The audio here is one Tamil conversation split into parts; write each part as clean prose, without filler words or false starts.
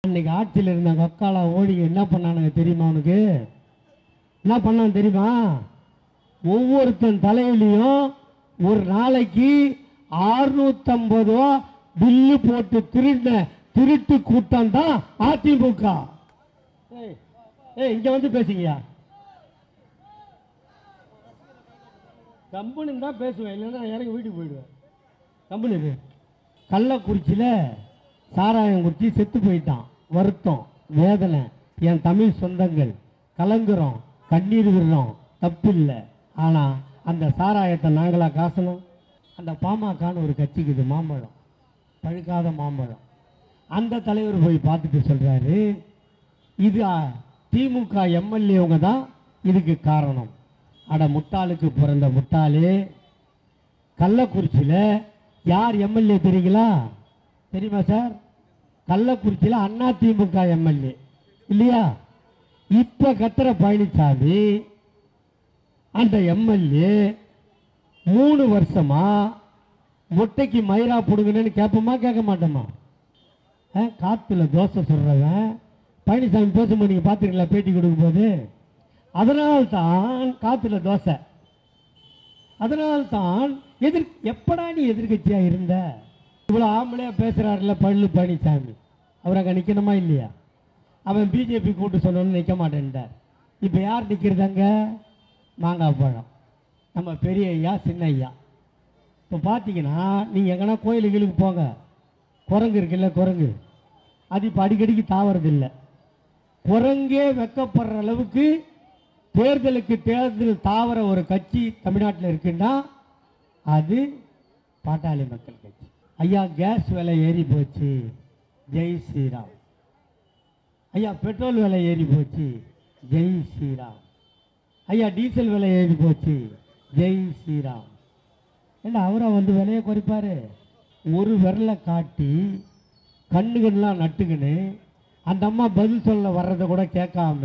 அன்னைக்கு ஆட்சியில் இருந்த வக்காலா ஓடி என்ன பண்ணானுங்க தெரியுமா? உனக்கு என்ன பண்ணான்னு தெரியுமா? ஒவ்வொருத்தன் தலையிலையும் ஒரு நாளைக்கு 650 ரூபா பில்லு போட்டு திருட்டு கூட்டம் தான் அதிமுக. இங்க வந்து பேசுங்கயா. கம்பெனி தான் பேசுவேன், இல்லைன்னா இறங்கி வீட்டுக்கு போயிடுவேன். கம்பெனி கள்ளக்குறிச்சியில் சாராயம் குடிச்சு செத்து போயிட்டான். வருத்தம், வேதனை. என் தமிழ் சொந்தங்கள் கலங்குறோம், கண்ணீர் விடுறோம், தப்பு இல்லை. ஆனால் அந்த சாராயத்தை நாங்களாக காசணும். அந்த பாமகன்னு ஒரு கட்சிக்குது, மாம்பழம், பழுக்காத மாம்பழம். அந்த தலைவர் போய் பார்த்துட்டு சொல்கிறாரு, இது திமுக எம்எல்ஏவங்க தான் இதுக்கு காரணம். அட முட்டாளுக்கு பிறந்த முட்டாளே, கள்ளக்குறிச்சியில் யார் எம்எல்ஏ தெரியுங்களா? தெரியுமா சார்? கள்ளக்குறிச்சியில் அண்ணா திமுக எம்எல்ஏ இல்லையா? இப்ப கத்திர பழனிசாமி அந்த எம்எல்ஏ 3 வருஷமா மொட்டைக்கு மயிரா போடுங்கன்னு கேட்போமா கேட்க மாட்டோமா? காத்துல தோசை சொல்றவன் பழனிசாமி பேசும்போது நீங்க பார்த்துருக்கீங்களா பேட்டி கொடுக்கும் போது? அதனால்தான் காத்துல தோசை. அதனால்தான் எப்படா நீ எதிர்கட்சியா இருந்த? இவ்வளவு ஆம்பளையா பேசுறாருல பழனிசாமி, அவர் அங்க நிக்கணுமா இல்லையா? அவன் பிஜேபி கூட்டு சொல்லணும்னு நிற்க மாட்டேன்ட்டார். இப்போ யார் நிற்கிறதாங்க? மாங்காய் பழம், நம்ம பெரிய ஐயா, சின்ன ஐயா. இப்போ பார்த்தீங்கன்னா நீங்கள் எங்கன்னா கோயிலுக்கு போங்க, குரங்கு இருக்குல்ல, குரங்கு அது இப்போ அடிக்கடிக்கு தாவறது இல்லை. குரங்கே வெக்கப்படுற அளவுக்கு தேர்தல் தாவர ஒரு கட்சி தமிழ்நாட்டில் இருக்குன்னா அது பாட்டாளி மக்கள் கட்சி. ஐயா கேஸ் விலை ஏறி போச்சு, ஜெய் ஸ்ரீராம். ஐயா பெட்ரோல் விலை ஏறி போச்சு, ஜெய் ஸ்ரீராம். ஐயா டீசல் விலை ஏறி போச்சு, ஜெய் ஸ்ரீராம். ஏன்னா அவரை வந்து விலையை குறைப்பாரு? ஒரு விரலை காட்டி கண்ணுகள்லாம் நட்டுக்கின்னு அந்த அம்மா பதில் சொல்ல வர்றதை கூட கேட்காம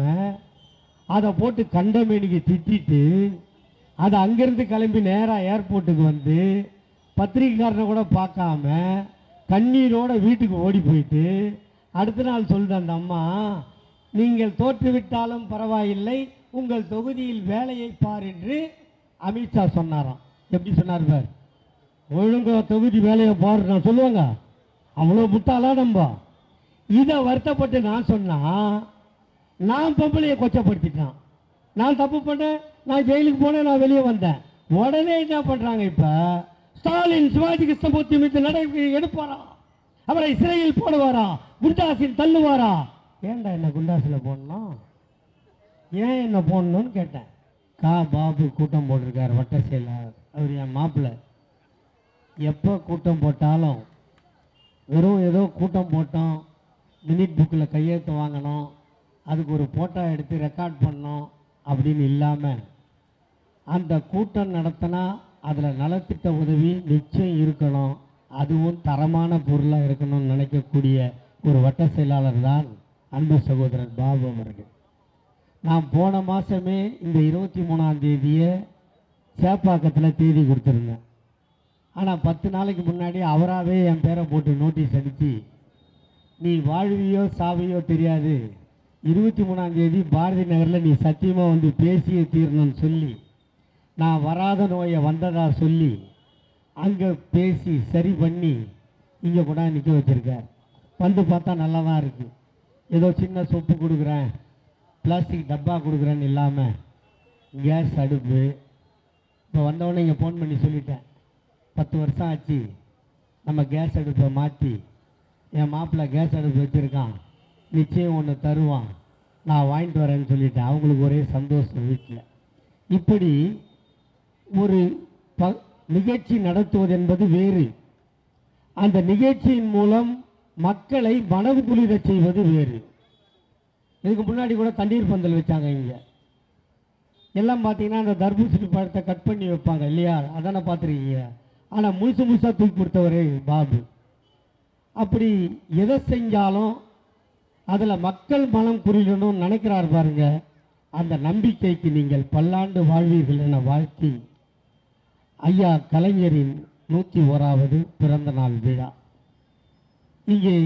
அதை போட்டு கண்டமேனிக்கு திட்டிட்டு அதை அங்கிருந்து கிளம்பி நேராக ஏர்போர்ட்டுக்கு வந்து பத்திரிகைக்காரனை கூட பார்க்காம கண்ணீரோட வீட்டுக்கு ஓடி போயிட்டு அடுத்த நாள் சொல்லுது அந்த அம்மா, நீங்கள் தோற்றுவிட்டாலும் பரவாயில்லை, உங்கள் தொகுதியில் வேலையை பார் என்று அமித்ஷா சொன்னாராம். எப்படி சொன்னார் பார்? ஒழுங்கா தொகுதி வேலையை பாரு நான் சொல்லுவாங்க. அவ்வளோ முட்டாளா நம்ம? இதை வருத்தப்பட்டு நான் சொன்னா நான் பொம்பளையை கொச்சப்படுத்திட்டான். நான் தப்பு பண்ணேன், நான் ஜெயிலுக்கு போனேன், நான் வெளியே வந்தேன். உடனே என்ன பண்றாங்க? இப்ப ஸ்டாலின் சிவாஜி கிருஷ்ணமூர்த்தி மீது நடவடிக்கை எடுப்பாரா? அவரை சிறையில் போடுவாரா? குண்டாசில் தள்ளுவாரா? ஏன்டா என்ன குண்டாசில் போடணும்? ஏன் என்ன போடணும்னு கேட்டேன். பாபு கூட்டம் போட்டிருக்கார் வட்ட செயலாளர், அவர் என் மாப்பிள்ளை. எப்போ கூட்டம் போட்டாலும் வெறும் ஏதோ கூட்டம் போட்டோம், மினிட் புக்கில் கையெழுத்து வாங்கணும், அதுக்கு ஒரு ஃபோட்டோ எடுத்து ரெக்கார்ட் பண்ணோம் அப்படின்னு இல்லாமல் அந்த கூட்டம் நடத்தினா அதில் நலத்திட்ட உதவி நிச்சயம் இருக்கணும், அதுவும் தரமான பொருளாக இருக்கணும்னு நினைக்கக்கூடிய ஒரு வட்ட செயலாளர் தான் அன்பு சகோதரர் பாபு அவர்கள். நான் போன மாதமே இந்த 23ஆம் தேதியை சேப்பாக்கத்தில் தேதி கொடுத்துருந்தேன். ஆனால் 10 நாளைக்கு முன்னாடி அவராகவே என் பேரை போட்டு நோட்டீஸ் அடித்து, நீ வாழ்வியோ சாவியோ தெரியாது, 23ஆம் தேதி பாரதி நகரில் நீ சத்தியமாக வந்து பேசியே தீரணும்னு சொல்லி நான் வராத நோயை வந்ததா சொல்லி அங்கே பேசி சரி பண்ணி இங்கே கூட நிற்க வச்சுருக்கார். வந்து பார்த்தா நல்லா தான் இருக்குது. ஏதோ சின்ன சொப்பு கொடுக்குறேன், பிளாஸ்டிக் டப்பா கொடுக்குறேன்னு இல்லாமல் கேஸ் அடுப்பு. இப்போ வந்தவொடனே இங்கே ஃபோன் பண்ணி சொல்லிட்டேன், 10 வருஷம் ஆச்சு, நம்ம கேஸ் அடுப்பை மாற்றி என் மாப்பிள்ளை கேஸ் அடுப்பு வச்சுருக்கான், நிச்சயம் ஒன்று தருவான், நான் வாங்கிட்டு வரேன்னு சொல்லிட்டேன். அவங்களுக்கு ஒரே சந்தோஷம் வீட்டில். இப்படி ஒரு நிகழ்ச்சி நடத்துவது என்பது வேறு, அந்த நிகழ்ச்சியின் மூலம் மக்களை மனது குளிர செய்வது வேறு. இதுக்கு முன்னாடி கூட தண்ணீர் பந்தல் வச்சாங்க. இங்கே எல்லாம் பார்த்தீங்கன்னா அந்த தர்பூசணி பழத்தை கட் பண்ணி வைப்பாங்க இல்லையா? அதானே பார்த்துருக்கீங்க. ஆனால் முழுசாக தூக்கி கொடுத்தவரே பாபு. அப்படி எதை செஞ்சாலும் அதில் மக்கள் மனம் புரியணும்னு நினைக்கிறார் பாருங்க. அந்த நம்பிக்கைக்கு நீங்கள் பல்லாண்டு வாழ்வீர்கள் என வாழ்த்தி, ஐயா கலைஞரின் 101வது பிறந்த நாள் விழா இங்கே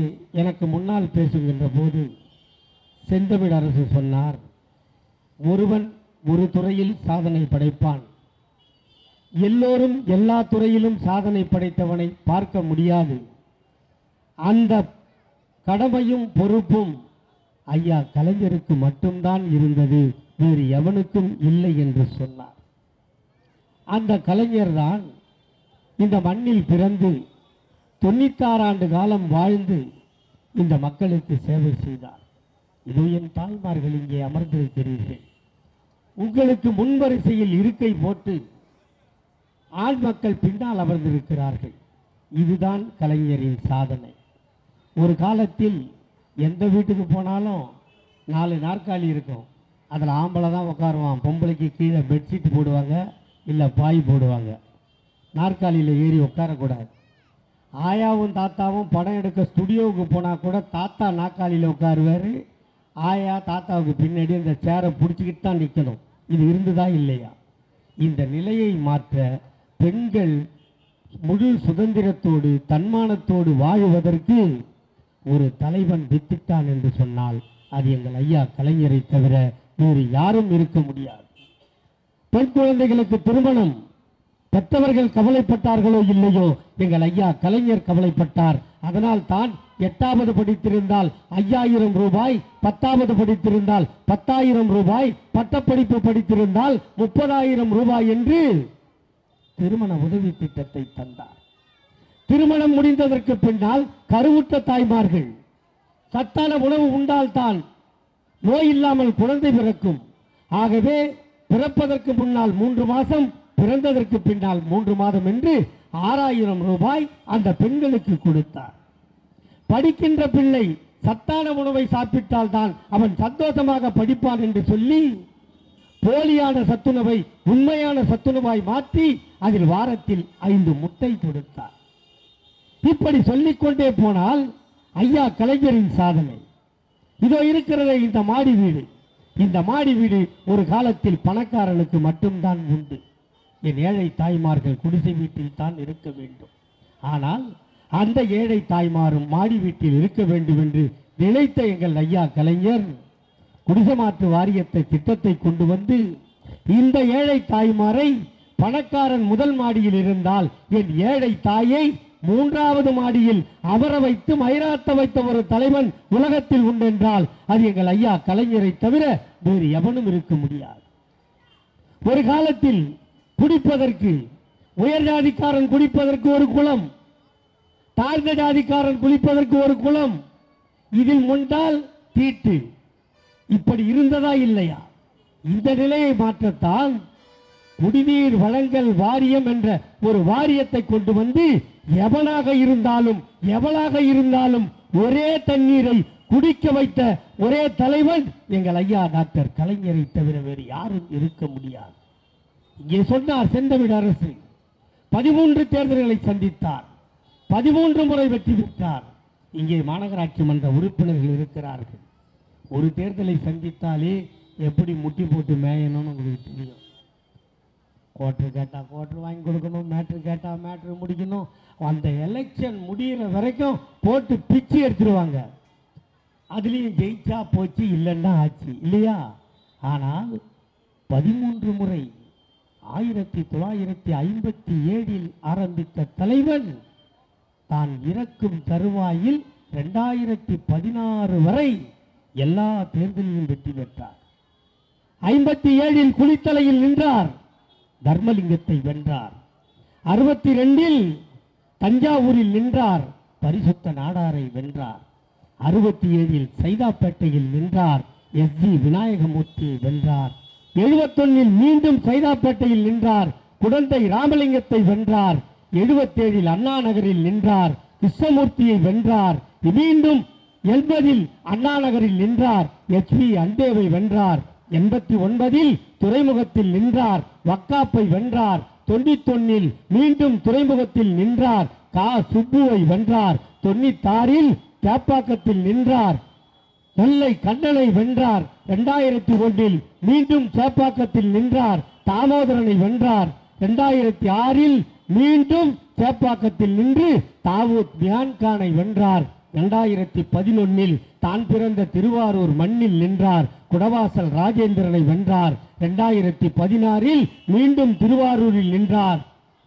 எனக்கு முன்னால் பேசுகின்ற போது செந்தமிழ் அரசு சொன்னார், ஒருவன் ஒரு துறையில் சாதனை படைப்பான், எல்லோரும் எல்லா துறையிலும் சாதனை படைத்தவனை பார்க்க முடியாது, அந்த கடமையும் பொறுப்பும் ஐயா கலைஞருக்கு மட்டும்தான் இருந்தது, வேறு எவனுக்கும் இல்லை என்று சொன்னார். அந்த கலைஞர் தான் இந்த மண்ணில் பிறந்து 96 ஆண்டு காலம் வாழ்ந்து இந்த மக்களுக்கு சேவை செய்தார். இது என் தாய்மார்கள் இங்கே அமர்ந்திருக்கிறீர்கள். உங்களுக்கு முன்வரிசையில் இருக்கை போட்டு ஆண் மக்கள் பின்னால் அமர்ந்திருக்கிறார்கள். இதுதான் கலைஞரின் சாதனை. ஒரு காலத்தில் எந்த வீட்டுக்கு போனாலும் 4 நாற்காலி இருக்கும், அதில் ஆம்பளை தான் உட்காருவான், பொம்பளைக்கு கீழே பெட்ஷீட் போடுவாங்க, இல்லை பாய் போடுவாங்க. நாற்காலியில் ஏறி உட்காரக்கூடாது. ஆயாவும் தாத்தாவும் படம் எடுக்க ஸ்டுடியோவுக்கு போனால் கூட தாத்தா நாற்காலியில் உட்காருவார், ஆயா தாத்தாவுக்கு பின்னாடி அந்த சேரை பிடிச்சிக்கிட்டு தான் நிற்கணும். இது இருந்துதா இல்லையா? இந்த நிலையை மாற்ற பெண்கள் முழு சுதந்திரத்தோடு தன்மானத்தோடு வாழுவதற்கு ஒரு தலைவன் வித்திட்டான் என்று சொன்னால் அது எங்கள் ஐயா கலைஞரை தவிர வேறு யாரும் இருக்க முடியாது. பெண் குழந்தைகளுக்கு திருமணம் பெற்றவர்கள் கவலைப்பட்டார்களோ இல்லையோ, எங்கள் ஐயா கலைஞர் கவலைப்பட்டார். அதனால் தான் 8வது படித்திருந்தால் 5000 ரூபாய், 10வது படித்திருந்தால் 10,000 ரூபாய், பட்டப்படிப்பு படித்திருந்தால் 30,000 ரூபாய் என்று திருமண உதவி திட்டத்தை தந்தார். திருமணம் முடிந்ததற்கு பின்னால் கருவுற்ற தாய்மார்கள் சத்தான உணவு உண்டால்தான் நோய் இல்லாமல் குழந்தை பிறக்கும். ஆகவே பிறப்பதற்கு முன்னால் 3 மாதம், பிறந்ததற்கு பின்னால் 3 மாதம் என்று 6,000 ரூபாய் அந்த பெண்களுக்கு கொடுத்தார். படிக்கின்ற பிள்ளை சத்தான உணவை சாப்பிட்டால் தான் அவன் சந்தோஷமாக படிப்பான் என்று சொல்லி போலியான சத்துணவை உண்மையான சத்துணவாய் மாற்றி அதில் வாரத்தில் 5 முட்டை கொடுத்தார். இப்படி சொல்லிக்கொண்டே போனால் ஐயா கலைஞரின் சாதனை. இதோ இருக்கிறதே இந்த மாடி வீடு. இந்த மாடி வீடு ஒரு காலத்தில் பணக்காரனுக்கு மட்டும்தான் உண்டு. என் ஏழை தாய்மார்கள் குடிசை வீட்டில் தான் இருக்க வேண்டும். ஆனால் அந்த ஏழை தாய்மாரும் மாடி வீட்டில் இருக்க வேண்டும் என்று நினைத்த எங்கள் ஐயா கலைஞர் குடிசை மாற்று வாரியத்தை திட்டத்தை கொண்டு வந்து இந்த ஏழை தாய்மாரை பணக்காரன் முதல் மாடியில் இருந்தால் என் ஏழை தாயை 3வது மாடியில் அமர வைத்து மயிராட்ட வைத்த ஒரு தலைவன் உலகத்தில் உண்டென்றால் அது எங்கள் ஐயா கலைஞரை தவிர வேறு எவனும் இருக்க முடியாது. ஒரு காலத்தில் குடிப்பதற்கு உயர் ஜாதிக்காரன் குடிப்பதற்கு ஒரு குளம், தாழ்ந்த ஜாதிக்காரன் குளிப்பதற்கு ஒரு குளம், இதில் முண்டால் தீட்டு, இப்படி இருந்ததா இல்லையா? இந்த நிலையை மாற்றத்தான் குடிநீர் வழங்கல் வாரியம் என்ற ஒரு வாரியத்தை கொண்டு வந்து எவனாக இருந்தாலும் எவளாக இருந்தாலும் ஒரே தண்ணீரை குடிக்க வைத்த ஒரே தலைவன் எங்கள் ஐயா டாக்டர் கலைஞரை தவிர வேறு யாரும் இருக்க முடியாது. இங்கே சொன்னார் செந்தமிழ் அரசு 13 தேர்தல்களை சந்தித்தார், 13 முறை வெற்றி பெற்றார். இங்கே மாநகராட்சி மன்ற உறுப்பினர்கள் இருக்கிறார்கள். ஒரு தேர்தலை சந்தித்தாலே எப்படி முட்டி போட்டு மேயணும்னு உங்களுக்கு தெரியும். கோட்ரு கேட்டால் கோட்ரு வாங்கி கொடுக்கணும், மேட்ரு கேட்டால் மேட்ரு முடிக்கணும். அந்த எலெக்ஷன் முடிகிற வரைக்கும் போட்டு பிச்சு எடுத்துருவாங்க. அதுலேயும் ஜெயிச்சா போச்சு, இல்லைன்னா ஆச்சு இல்லையா? ஆனால் 13 முறை 1957 ஆரம்பித்த தலைவன் தான் இறக்கும் தருவாயில் 2016 வரை எல்லா தேர்தலிலும் வெற்றி பெற்றார். 57 குளித்தலையில் நின்றார், தர்மலிங்கத்தை வென்றார். 62 தஞ்சாவூரில் நின்றார், பரிசுத்த நாடாரை வென்றார். 67 சைதாப்பேட்டையில் நின்றார், SG விநாயகமூர்த்தியை வென்றார். 71 மீண்டும் சைதாப்பேட்டையில் நின்றார், குடந்தை ராமலிங்கத்தை வென்றார். 77 அண்ணா நகரில் நின்றார், கிருஷ்ணமூர்த்தியை வென்றார். மீண்டும் 80 அண்ணா நகரில் நின்றார், HP அண்டேவை வென்றார். 89 துறைமுகத்தில் நின்றார், வக்காப்பை வென்றார். 91 மீண்டும் துறைமுகத்தில் நின்றார், கா சுப்புவை வென்றார். 96 சேப்பாக்கத்தில் நின்றார், நெல்லை கண்ணனை வென்றார். 2001 மீண்டும் சேப்பாக்கத்தில் நின்றார், தாமோதரனை வென்றார். 2006 மீண்டும் சேப்பாக்கத்தில் நின்று தாவூத் மியான்கானை வென்றார். 2011 தான் பிறந்த திருவாரூர் மண்ணில் நின்றார். குடவாசல் ராஜேந்திரனை வென்றார். 2016 மீண்டும் திருவாரூரில் நின்றார்.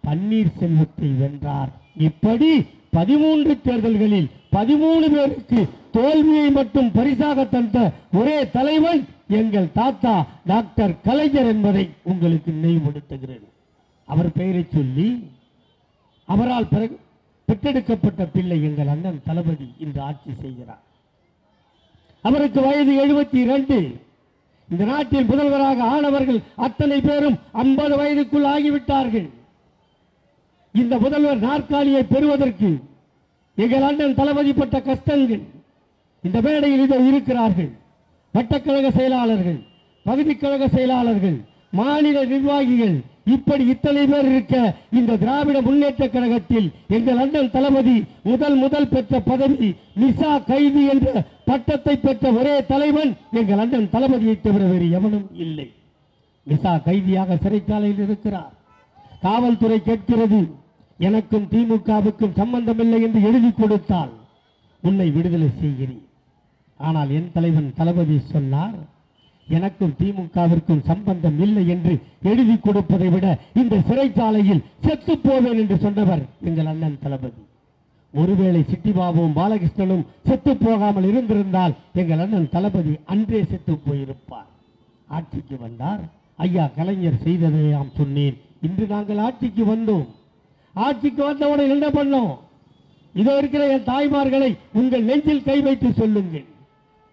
பன்னீர்செல்வத்தை வென்றார். இப்படி 13 தேர்தல்களில் 13 பேருக்கு தோல்வியை மட்டும் பரிசாக தந்த ஒரே தலைவன் எங்கள் தாத்தா டாக்டர் கலைஞர் என்பதை உங்களுக்கு நினைவுபடுத்துகிறேன். அவர் பெயரை சொல்லி அவரால் பெற்றெடுக்கப்பட்ட பிள்ளை எங்கள் அண்ணன் தளபதி இன்று ஆட்சி செய்கிறார். அவருக்கு வயது 72. இந்த நாட்டில் முதல்வராக ஆனவர்கள் அத்தனை பேரும் 50 வயதுக்குள் ஆகிவிட்டார்கள். இந்த முதல்வர் நாற்காலியை பெறுவதற்கு எங்கள் அண்ணன் தளபதி பட்ட கஷ்டங்கள் இந்த மேடையில் இதோ இருக்கிறார்கள். வட்டக்கழக செயலாளர்கள், பகுதி கழக செயலாளர்கள், மாநில நிர்வாகிகள், இப்படி இத்தனை பேர் இருக்க இந்த திராவிட முன்னேற்ற கழகத்தில் எங்கள் அண்ணன் தளபதி முதல் பெற்ற பதவி நிசா கைதி என்ற பட்டத்தை பெற்ற ஒரே தலைவன் எங்கள் அண்ணன் தளபதியை தவிர வேறு எவனும் இல்லை. நிசா கைதியாக சிறைச்சாலையில் இருக்கிறார். காவல்துறை கேட்கிறது, எனக்கும் திமுகவுக்கும் சம்பந்தமில்லை என்று எழுதி கொடுத்தால் உன்னை விடுதலை செய்கிறேன். ஆனால் என் தலைவன் தளபதி சொன்னார், எனக்கும் திமுகவிற்கும் சம்பந்தம் இல்லை என்று எழுதி கொடுப்பதை விட இந்த சிறைச்சாலையில் செத்து போவேன் என்று சொன்னவர் எங்கள் அண்ணன் தளபதி. ஒருவேளை சிட்டிபாபுவும் பாலகிருஷ்ணனும் செத்து போகாமல் இருந்திருந்தால் எங்கள் அண்ணன் தளபதி அன்றே செத்து போயிருப்பார். ஆட்சிக்கு வந்தார். ஐயா கலைஞர் செய்ததை நாம் சொன்னேன். இன்று நாங்கள் ஆட்சிக்கு வந்தோம். ஆட்சிக்கு வந்தவுடன் என்ன பண்ணோம்? இதோ இருக்கிற என் தாய்மார்களை உங்கள் நெஞ்சில் கை வைத்து சொல்லுங்கள்.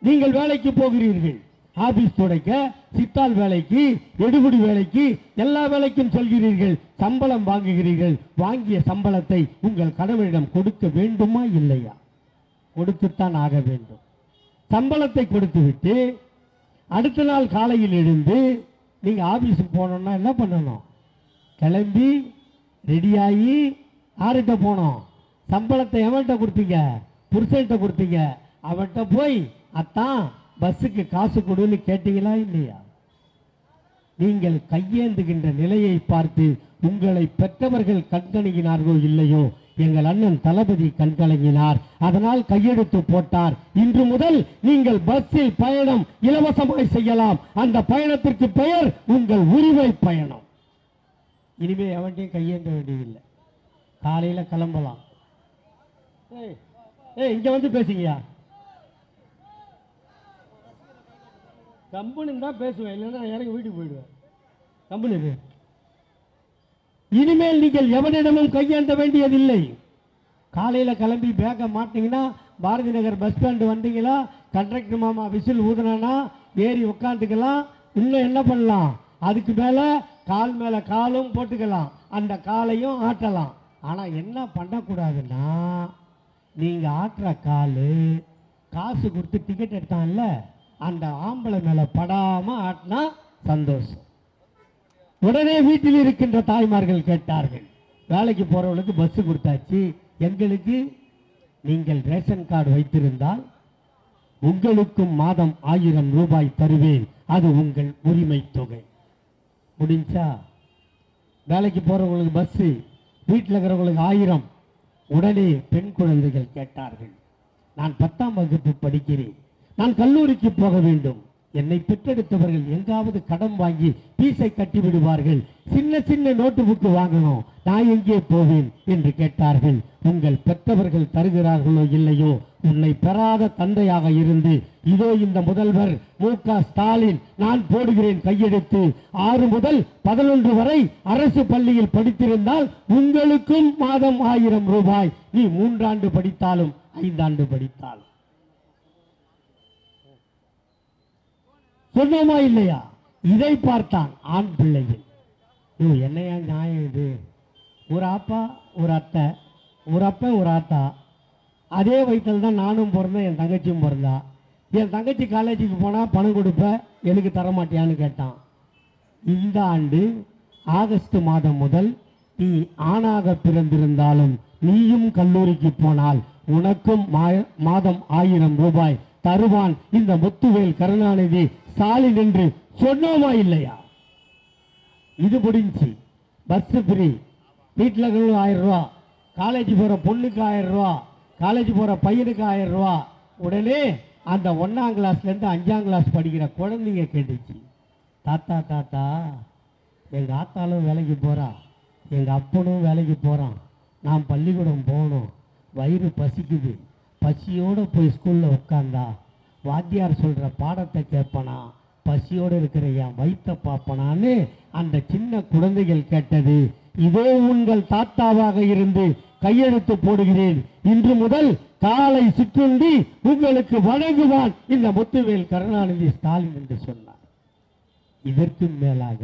நீங்கள் வேலைக்கு போகிறீர்கள், ஆபீஸ் துடைக்க, சித்தால் வேலைக்கு, எடுபடி வேலைக்கு, எல்லா வேலைக்கும் சொல்கிறீர்கள், சம்பளம் வாங்குகிறீர்கள். வாங்கிய சம்பளத்தை உங்கள் கணவனிடம் கொடுக்க வேண்டுமா இல்லையா? கொடுத்துத்தான் ஆக வேண்டும். சம்பளத்தை கொடுத்து விட்டு அடுத்த நாள் காலையில் எழுந்து நீங்க ஆபீஸுக்கு போனோம்னா என்ன பண்ணணும்? கிளம்பி ரெடியாகி யார்கிட்ட போனோம்? சம்பளத்தை எவன்கிட்ட கொடுத்தீங்க? புருஷன்கிட்ட கொடுத்தீங்க. அவன்கிட்ட போய் அத்தான் பஸ்ஸுக்கு காசு கொடுன்னு கேட்டீங்களா இல்லையா? நீங்கள் கையேந்துகின்ற நிலையை பார்த்து உங்களை பெற்றவர்கள் கண்கலங்கினார்களோ இல்லையோ, எங்கள் அண்ணன் தளபதி கண்கலங்கினார். அதனால் கையெழுத்து போட்டார். இன்று முதல் நீங்கள் பஸ்ஸில் பயணம் இலவசமாய் செய்யலாம். அந்த பயணத்திற்கு பெயர் உங்கள் உரிமை பயணம். இனிமே எவன்டையும் கையேந்த வேண்டியதில்லை. காலையில கிளம்பலாம். இங்க வந்து பேசுங்கயா. கம்பெனி தான் பேசுவேன், இல்லைன்னா எனக்கு வீட்டுக்கு போயிடுவேன். கம்பெனி இனிமேல் நீங்கள் எவனிடமும் கையேந்த வேண்டியதில்லை. காலையில கிளம்பி பேக்க மாட்டீங்கன்னா பாரதி நகர் பஸ் ஸ்டாண்டு வந்தீங்களா, கண்டக்டர் மாமா விசில் ஊதுனா ஏறி உட்காந்துக்கலாம். இன்னும் என்ன பண்ணலாம்? அதுக்கு மேல கால் மேல காலும் போட்டுக்கலாம், அந்த காலையும் ஆட்டலாம். ஆனா என்ன பண்ணக்கூடாதுன்னா, நீங்க ஆட்டுற காலு காசு கொடுத்து டிக்கெட் எடுத்தான்ல அந்த ஆம்பளை மேல படாம ஆட்டினா சந்தோஷம். உடனே வீட்டில் இருக்கின்ற தாய்மார்கள் கேட்டார்கள், வேலைக்கு போறவங்களுக்கு பஸ் கொடுத்தாச்சு, எங்களுக்கு நீங்கள் ரேஷன் கார்டு வைத்திருந்தால் உங்களுக்கும் மாதம் 1000 ரூபாய் தருவேன், அது உங்கள் உரிமை தொகை. முடிஞ்சா? வேலைக்கு போறவங்களுக்கு பஸ், வீட்டில் இருக்கிறவங்களுக்கு 1000. உடனே பெண் குழந்தைகள் கேட்டார்கள், நான் 10ஆம் வகுப்பு படிக்கிறேன், நான் கல்லூரிக்கு போக வேண்டும், என்னை பெற்றெடுத்தவர்கள் எங்காவது கடன் வாங்கி பீஸை கட்டி விடுவார்கள், சின்ன சின்ன நோட்டு புக்கு வாங்கணும், நான் எங்கே போவேன் என்று கேட்டார்கள். உங்கள் பெற்றவர்கள் தருகிறார்களோ இல்லையோ, உன்னை பெறாத தந்தையாக இருந்து இதோ இந்த முதல்வர் மு.க. ஸ்டாலின் நான் போடுகிறேன் கையெழுத்து, 6 முதல் 11 வரை அரசு பள்ளியில் படித்திருந்தால் உங்களுக்கும் மாதம் 1000 ரூபாய், நீ 3 ஆண்டு படித்தாலும் 5 ஆண்டு படித்தாலும். சொன்னோமா இல்லையா? இதை பார்த்தான் ஆண் பிள்ளைகள். என்னையா நியாயம் இது? ஒரு அப்பா ஒரு அத்தை, ஒரு அப்பன் ஒரு ஆத்தா, அதே வயிற்றில் தான் நானும் பிறந்தேன், என் தங்கச்சியும் பிறந்தா. என் தங்கச்சி காலேஜுக்கு போனால் பணம் கொடுப்ப, எனக்கு தரமாட்டியான்னு கேட்டான். இந்த ஆண்டு ஆகஸ்ட் மாதம் முதல் நீ ஆணாக பிறந்திருந்தாலும் நீயும் கல்லூரிக்கு போனால் உனக்கும் மாதம் 1000 ரூபாய் தருவான் இந்த முத்துவேல் கருணாநிதி ஸ்டாலின் என்று சொன்னோமா இல்லையா? இது முடிஞ்சு. பஸ் ஃப்ரீ, வீட்டில் 1000 ரூபா, காலேஜ் போகிற பொண்ணுக்கு 1000 ரூபா, காலேஜ் போகிற பையனுக்கு 1000 ரூபா. உடனே அந்த 1ஆம் கிளாஸ்லேருந்து 5ஆம் கிளாஸ் படிக்கிற குழந்தைங்க கேட்டுச்சு, தாத்தா தாத்தா எங்கள் ஆத்தாலும் வேலைக்கு போகிறா, எங்கள் அப்பனும் வேலைக்கு போகிறான், நான் பள்ளிக்கூடம் போகணும், வயிறு பசிக்குது, பசியோடு போய் ஸ்கூலில் உட்காந்தா வாத்தியார் சொல்கிற பாடத்தை கேட்பனா, பசியோடு இருக்கிற என் வயிற்றை பார்ப்பனான்னு அந்த சின்ன குழந்தைகள் கேட்டது. இதோ உங்கள் தாத்தாவாக இருந்து கையெழுத்து போடுகிறேன், இன்று முதல் காலை சிற்றுண்டி உங்களுக்கு வழங்குவான் இந்த முத்துவேல் கருணாநிதி ஸ்டாலின் என்று சொன்னார். இதற்கு மேலாக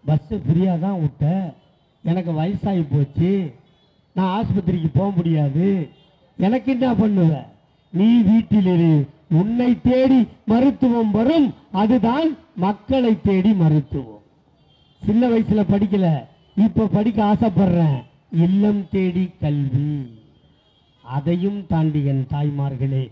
பஸ்ஸை ஃப்ரீயாக தான் விட்ட, எனக்கு வயசாகி போச்சு, நான் ஆஸ்பத்திரிக்கு போக முடியாது, எனக்கு என்ன பண்ணுவ, நீ வீட்டிலிரு, உன்னை தேடி மருத்துவம் வரும், அதுதான் மக்களை தேடி மருத்துவம். சின்ன வயசுல படிக்கல, இப்ப படிக்க ஆசைப்படுறேன், இல்லம் தேடி கல்வி. அதையும் தாண்டி என் தாய்மார்களே,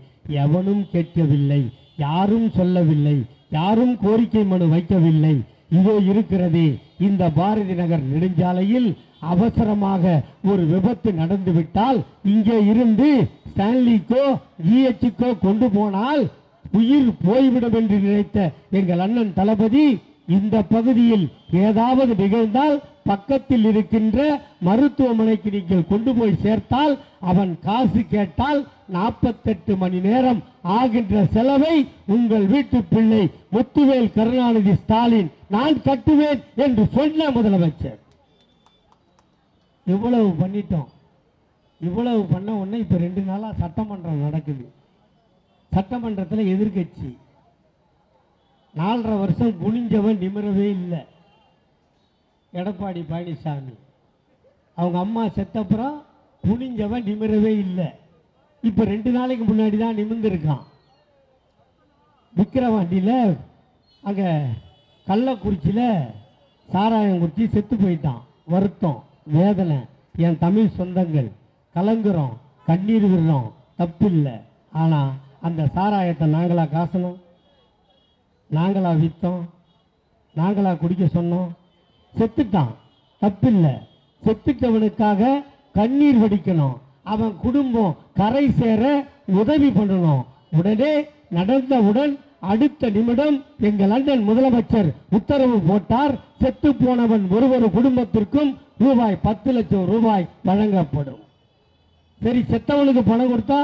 எவனும் கேட்கவில்லை, யாரும் சொல்லவில்லை, யாரும் கோரிக்கை மனு வைக்கவில்லை. இதோ இருக்கிறதே இந்த பாரதி நகர் நெடுஞ்சாலையில் அவசரமாக ஒரு விபத்து நடந்துவிட்டால் இங்கே இருந்து ஸ்டான்லிக்கோ ஜிஹெச்சுக்கோ கொண்டு போனால் உயிர் போய்விடும் என்று நினைத்த எங்கள் அண்ணன் தளபதி இந்த பகுதியில் ஏதாவது நிகழ்ந்தால் பக்கத்தில் இருக்கின்ற மருத்துவமனைக்கு நீங்கள் கொண்டு போய் சேர்த்தால் அவன் காசு கேட்டால் 48 மணி நேரம் ஆகின்ற செலவை உங்கள் வீட்டு பிள்ளை முத்துவேல் கருணாநிதி ஸ்டாலின் நான் கட்டுவேன் என்று சொன்ன முதலமைச்சர். இவ்வளவு பண்ணிட்டோம். இவ்வளவு பண்ண உடனே இப்ப 2 நாளா சட்டமன்றம் நடக்குது. சட்டமன்றத்தில் எதிர்கட்சி 4.5 வருஷம் குனிஞ்சவன் நிமிரவே இல்லை. எடப்பாடி பழனிசாமி அவங்க அம்மா செத்தப்புறம் குனிஞ்சவன் நிமிரவே இல்லை. இப்ப 2 நாளைக்கு முன்னாடி தான் நிமிர்ந்திருக்கான். விக்கிரவாண்டியில் அங்க கள்ளக்குறிச்சியில் சாராயம் குடிச்சு செத்து போயிட்டான். வருத்தம், வேதனை, என் தமிழ் சொந்தங்கள் கலங்குறோம், கண்ணீர் விடுறோம், தப்பில்லை. ஆனால் அந்த சாராயத்தை நாங்களா காசணும், நாங்களா விற்றோம், நாங்களா குடிக்க சொன்னோம்? செத்துட்டான், தப்பில்லை. செத்துட்டவனுக்காக கண்ணீர் வடிக்கணும், அவன் குடும்பம் கரை சேர உதவி பண்ணணும். உடனே நடந்தவுடன் அடுத்த நிமிடம் எங்கள் அண்ணன் முதலமைச்சர் உத்தரவு போட்டார். செத்து போனவன் ஒரு குடும்பத்திற்கும் ரூபாய் 10 லட்சம் ரூபாய் வழங்கப்படும். சரி, செத்தவனுக்கு பணம் கொடுத்தா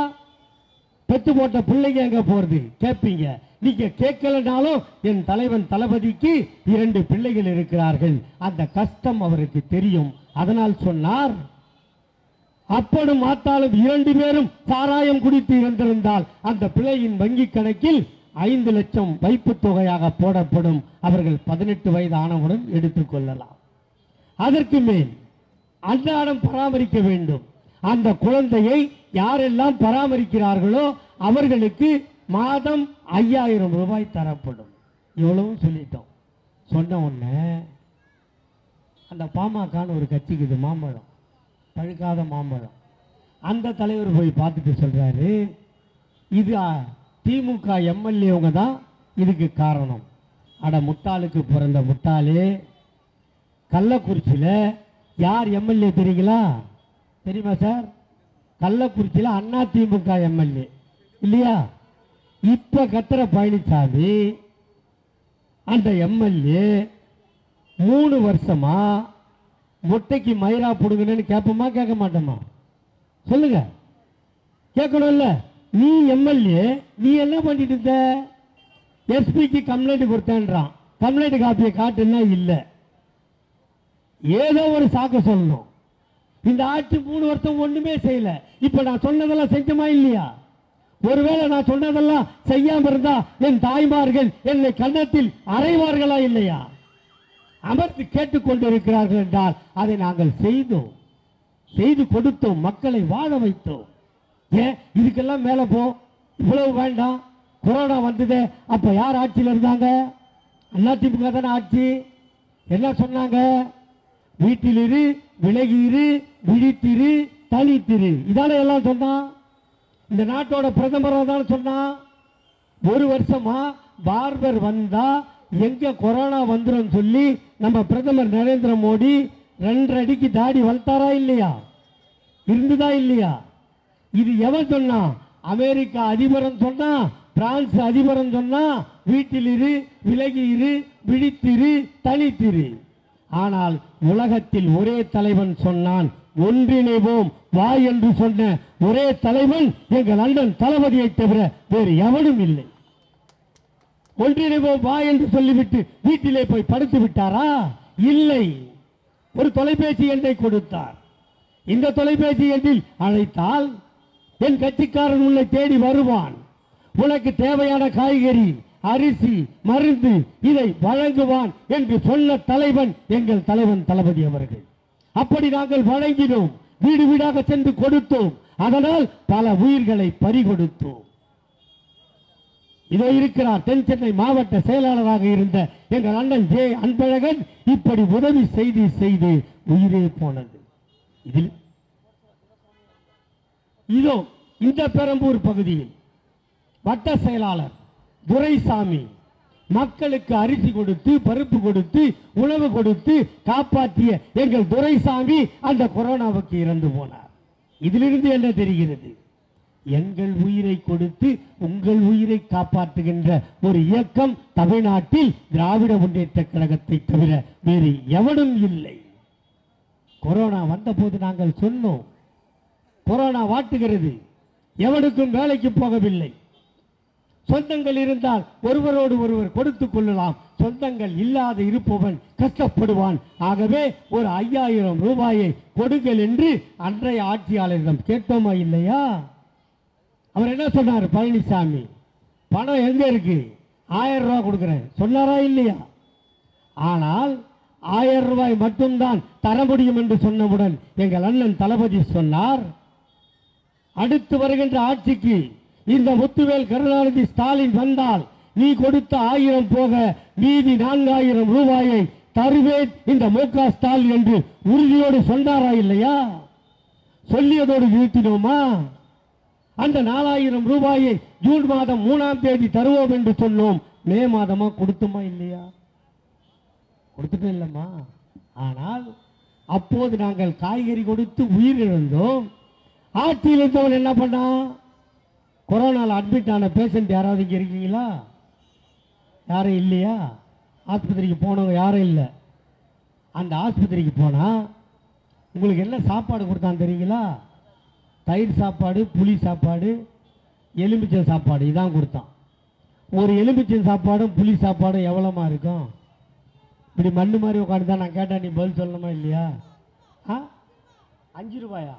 பெத்து போட்ட பிள்ளைங்க எங்க போறது கேட்பீங்க. நீங்க கேட்கலனாலும் என் தலைவன் தளபதிக்கு 2 பிள்ளைகள் இருக்கிறார்கள். அந்த கஷ்டம் அவருக்கு தெரியும். அதனால் சொன்னார், அப்பனும் ஆத்தாலும் 2 பேரும் சாராயம் குடித்து இறந்திருந்தால் அந்த பிள்ளையின் வங்கி கணக்கில் 5 லட்சம் வைப்பு தொகையாக போடப்படும். அவர்கள் 18 வயது ஆனவுடன் எடுத்துக் கொள்ளலாம். அதற்கு மேல் அன்றாடம் பராமரிக்க வேண்டும். அந்த குழந்தையை யாரெல்லாம் பராமரிக்கிறார்களோ அவர்களுக்கு மாதம் 5000 ரூபாய் தரப்படும். இவ்வளவும் சொல்லிட்டோம். சொன்ன உடனே அந்த பாமகன்னு ஒரு கட்சிக்குது, மாம்பழம், பழுக்காத மாம்பழம். அந்த தலைவர் போய் பார்த்துட்டு சொல்றாரு, இது திமுக எம்எல்ஏவங்க தான் இதுக்கு காரணம். அட முட்டாளுக்கு பிறந்த முட்டாளே, கள்ளக்குறிச்சியில் யார் எம்எல்ஏ தெரியுங்களா? தெரியுமா சார்? கள்ளக்குறிச்சியில் அண்ணா திமுக எம்எல்ஏ இல்லையா? இப்ப கத்திர பழனிசாமி அந்த எம்எல்ஏ 3 வருஷமா முட்டைக்கு மயிரா போடுங்கன்னு கேட்போமா கேட்க மாட்டோமா? சொல்லுங்க, கேட்கணும்ல. நீ எம்எல்ஏ, நீ என்ன பண்ணிட்டு இருந்த? எஸ்பிக்கு கம்ப்ளைண்ட் கொடுத்தேன்றான். கம்ப்ளைண்ட் காப்பியை காட்டுன்னா இல்லை, ஏதோ ஒரு சாக்க சொல்லணும். இந்த ஆட்சி 3 வருஷம் ஒண்ணுமே செய்யல. இப்ப நான் சொன்னதெல்லாம் செஞ்சமா இல்லையா? ஒருவேளை நான் சொன்னதெல்லாம் செய்யாம இருந்தா என் தாய்மார்கள் என்னை கன்னத்தில் அறைவார்களா இல்லையா? அமர்ந்து கேட்டுக்கொண்டிருக்கிறார்கள் என்றால் அதை நாங்கள் செய்தோம், செய்து கொடுத்தோம், மக்களை வாழ வைத்தோம். ஏன் இதுக்கெல்லாம் மேல போ, இவ்வளவு வேண்டாம். கொரோனா வந்தது, அப்ப யார் ஆட்சியில் இருந்தாங்க? அதிமுக தானே ஆட்சி. என்ன சொன்னாங்க? வீட்டிலிரு, விலகிரு, விழித்திரு, தனித்திரு, இதான எல்லாம் சொன்னான். இந்த நாட்டோட பிரதமர் தான் சொன்னான். 1 வருஷமா பார்பர் வந்தா எங்க கொரோனா வந்துடும் சொல்லி நம்ம பிரதமர் நரேந்திர மோடி 2 அடிக்கு தாடி வளர்த்தாரா இல்லையா? இருந்துதா இல்லையா? இது எவன் சொன்னா? அமெரிக்கா அதிபரம் சொன்னா, பிரான்ஸ் அதிபரம் சொன்னா, வீட்டில் இரு, விலகி இரு, விழித்திரு, தனித்திரு. ஆனால் உலகத்தில் ஒரே தலைவன் சொன்னான், ஒன்றிணைவோம் வா என்று சொன்ன ஒரே தலைவன் எங்கள் அண்ணன் தளபதியை தவிர வேறு எவனும் இல்லை. ஒன்றிணைவோம் வா என்று சொல்லிவிட்டு வீட்டிலே போய் படுத்து விட்டாரா? இல்லை. ஒரு தொலைபேசி எண்ணை கொடுத்தார். இந்த தொலைபேசி எண்ணில் அழைத்தால் என் கட்சிக்காரன் உன்னை தேடி வருவான், உனக்கு தேவையான காய்கறி, அரிசி, மருந்து இதை வழங்குவான் என்று சொன்ன தலைவன் எங்கள் தலைவன் தளபதி அவர்கள். அப்படி நாங்கள் வழங்கினோம், வீடு வீடாக சென்று கொடுத்தோம். அதனால் பல உயிர்களை பறிகொடுத்தோம். இதோ இருக்கிறார் தென் சென்னை மாவட்ட செயலாளராக இருந்த எங்கள் அண்ணன் ஜே அன்பழகன். இப்படி உதவி செய்து செய்து உயிரே போனது. இதில் இதோ இந்த பெரம்பூர் பகுதியில் வட்ட செயலாளர் துரைசாமி மக்களுக்கு அரிசி கொடுத்து, பருப்பு கொடுத்து, உணவு கொடுத்து காப்பாற்றிய எங்கள் துரைசாமி அந்த கொரோனாவுக்கு இறந்து போனார். இதிலிருந்து என்ன தெரிகிறது? எங்கள் உயிரை கொடுத்து உங்கள் உயிரை காப்பாற்றுகின்ற ஒரு இயக்கம் தமிழ்நாட்டில் திராவிட முன்னேற்ற கழகத்தை தவிர வேறு எவனும் இல்லை. கொரோனா வந்த போது நாங்கள் சொன்னோம், கொரோனா வாட்டுகிறது, எவனுக்கும் வேலைக்கு போகவில்லை. சொந்தங்கள் இருந்தால் ஒருவரோடு ஒருவர் கொடுத்துக் கொள்ளலாம், சொந்தங்கள் இல்லாத இருப்பவன் கஷ்டப்படுவான். ஆகவே ஒரு 5000 ரூபாயை கொடுங்கள் என்று அன்றைய ஆட்சியாளரிடம் கேட்டோமா இல்லையா? அவர் என்ன சொன்னார்? பழனிசாமி பணம் எங்க இருக்கு? 1000 ரூபாய் கொடுக்கிறேன் சொன்னாரா இல்லையா? ஆனால் 1000 ரூபாய் மட்டும்தான் தர முடியும் என்று சொன்னவுடன் எங்கள் அண்ணன் தளபதி சொன்னார், அடுத்து வருகின்ற ஆட்சிக்கு இந்த முத்துவேல் கருணாநிதி ஸ்டாலின் வந்தால் நீ கொடுத்த 1000 போக மீதி 4000 ரூபாயை தருவேன் இந்த மு.க. ஸ்டாலின் என்று உறுதியோடு சொன்னாரா இல்லையா? சொல்லியதோடு நிறுத்தினோமா? அந்த 4000 ரூபாயை ஜூன் மாதம் 3ஆம் தேதி தருவோம் என்று சொன்னோம். மே மாதமா கொடுத்தோமா இல்லையா? கொடுத்துட்டோம் இல்லம்மா. ஆனால் அப்போது நாங்கள் காய்கறி கொடுத்து உயிரிழந்தோம். ஆட்சியில் இருந்தவன் என்ன பண்ணான்? கொரோனாவில் அட்மிட் ஆன பேஷண்ட் யாராவது இங்கே இருக்கீங்களா? யாரும் இல்லையா? ஆஸ்பத்திரிக்கு போனவங்க யாரும் இல்லை. அந்த ஆஸ்பத்திரிக்கு போனால் உங்களுக்கு என்ன சாப்பாடு கொடுத்தான்னு தெரியுங்களா? தயிர் சாப்பாடு, புளி சாப்பாடு, எலுமிச்சை சாப்பாடு இதான் கொடுத்தான். ஒரு எலுமிச்சை சாப்பாடும் புளி சாப்பாடும் எவ்வளோமா இருக்கும்? இப்படி மண்ணு மாதிரி உட்காந்து தான் நான் கேட்டேன், நீ பதில் சொல்லணுமா இல்லையா? 5 ரூபாயா?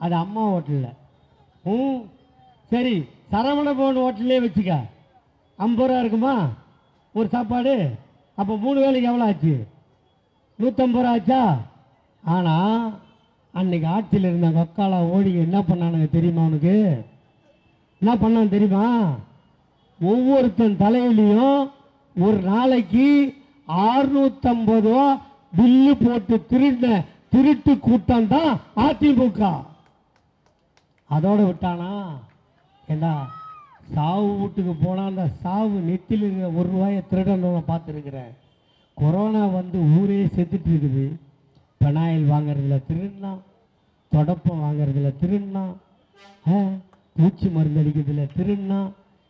அது அம்மா ஹோட்டலில். சரி, சரவண பவன் ஹோட்டல்லே வச்சுக்க, 50 ரூபா இருக்குமா ஒரு சாப்பாடு? அப்போ 3 வேளைக்கு எவ்வளோ ஆச்சு? 150 ரூபா ஆச்சா? ஆனால் அன்னைக்கு ஆட்சியில் இருந்த வக்காலா ஓடி என்ன பண்ணானுங்க தெரியுமா? அவனுக்கு என்ன பண்ணான்னு தெரியுமா? ஒவ்வொருத்தன் தலையிலையும் ஒரு நாளைக்கு 650 ரூபா பில்லு போட்டு திருட்டு கூட்டம் தான் அதிமுக. அதோட விட்டானா? ஏண்டா சாவு வீட்டுக்கு போனால் அந்த சாவு நெத்தியில் இருக்கிற 1 ரூபாயை திருடணும் பார்த்துருக்குறேன். கொரோனா வந்து ஊரே செத்துட்டு இருக்குது. பெனாயில் வாங்கிறதுல திருடினா, தொடப்பம் வாங்கிறதுல திருடினா, பூச்சி மருந்து அடிக்கிறதுல திருடினா,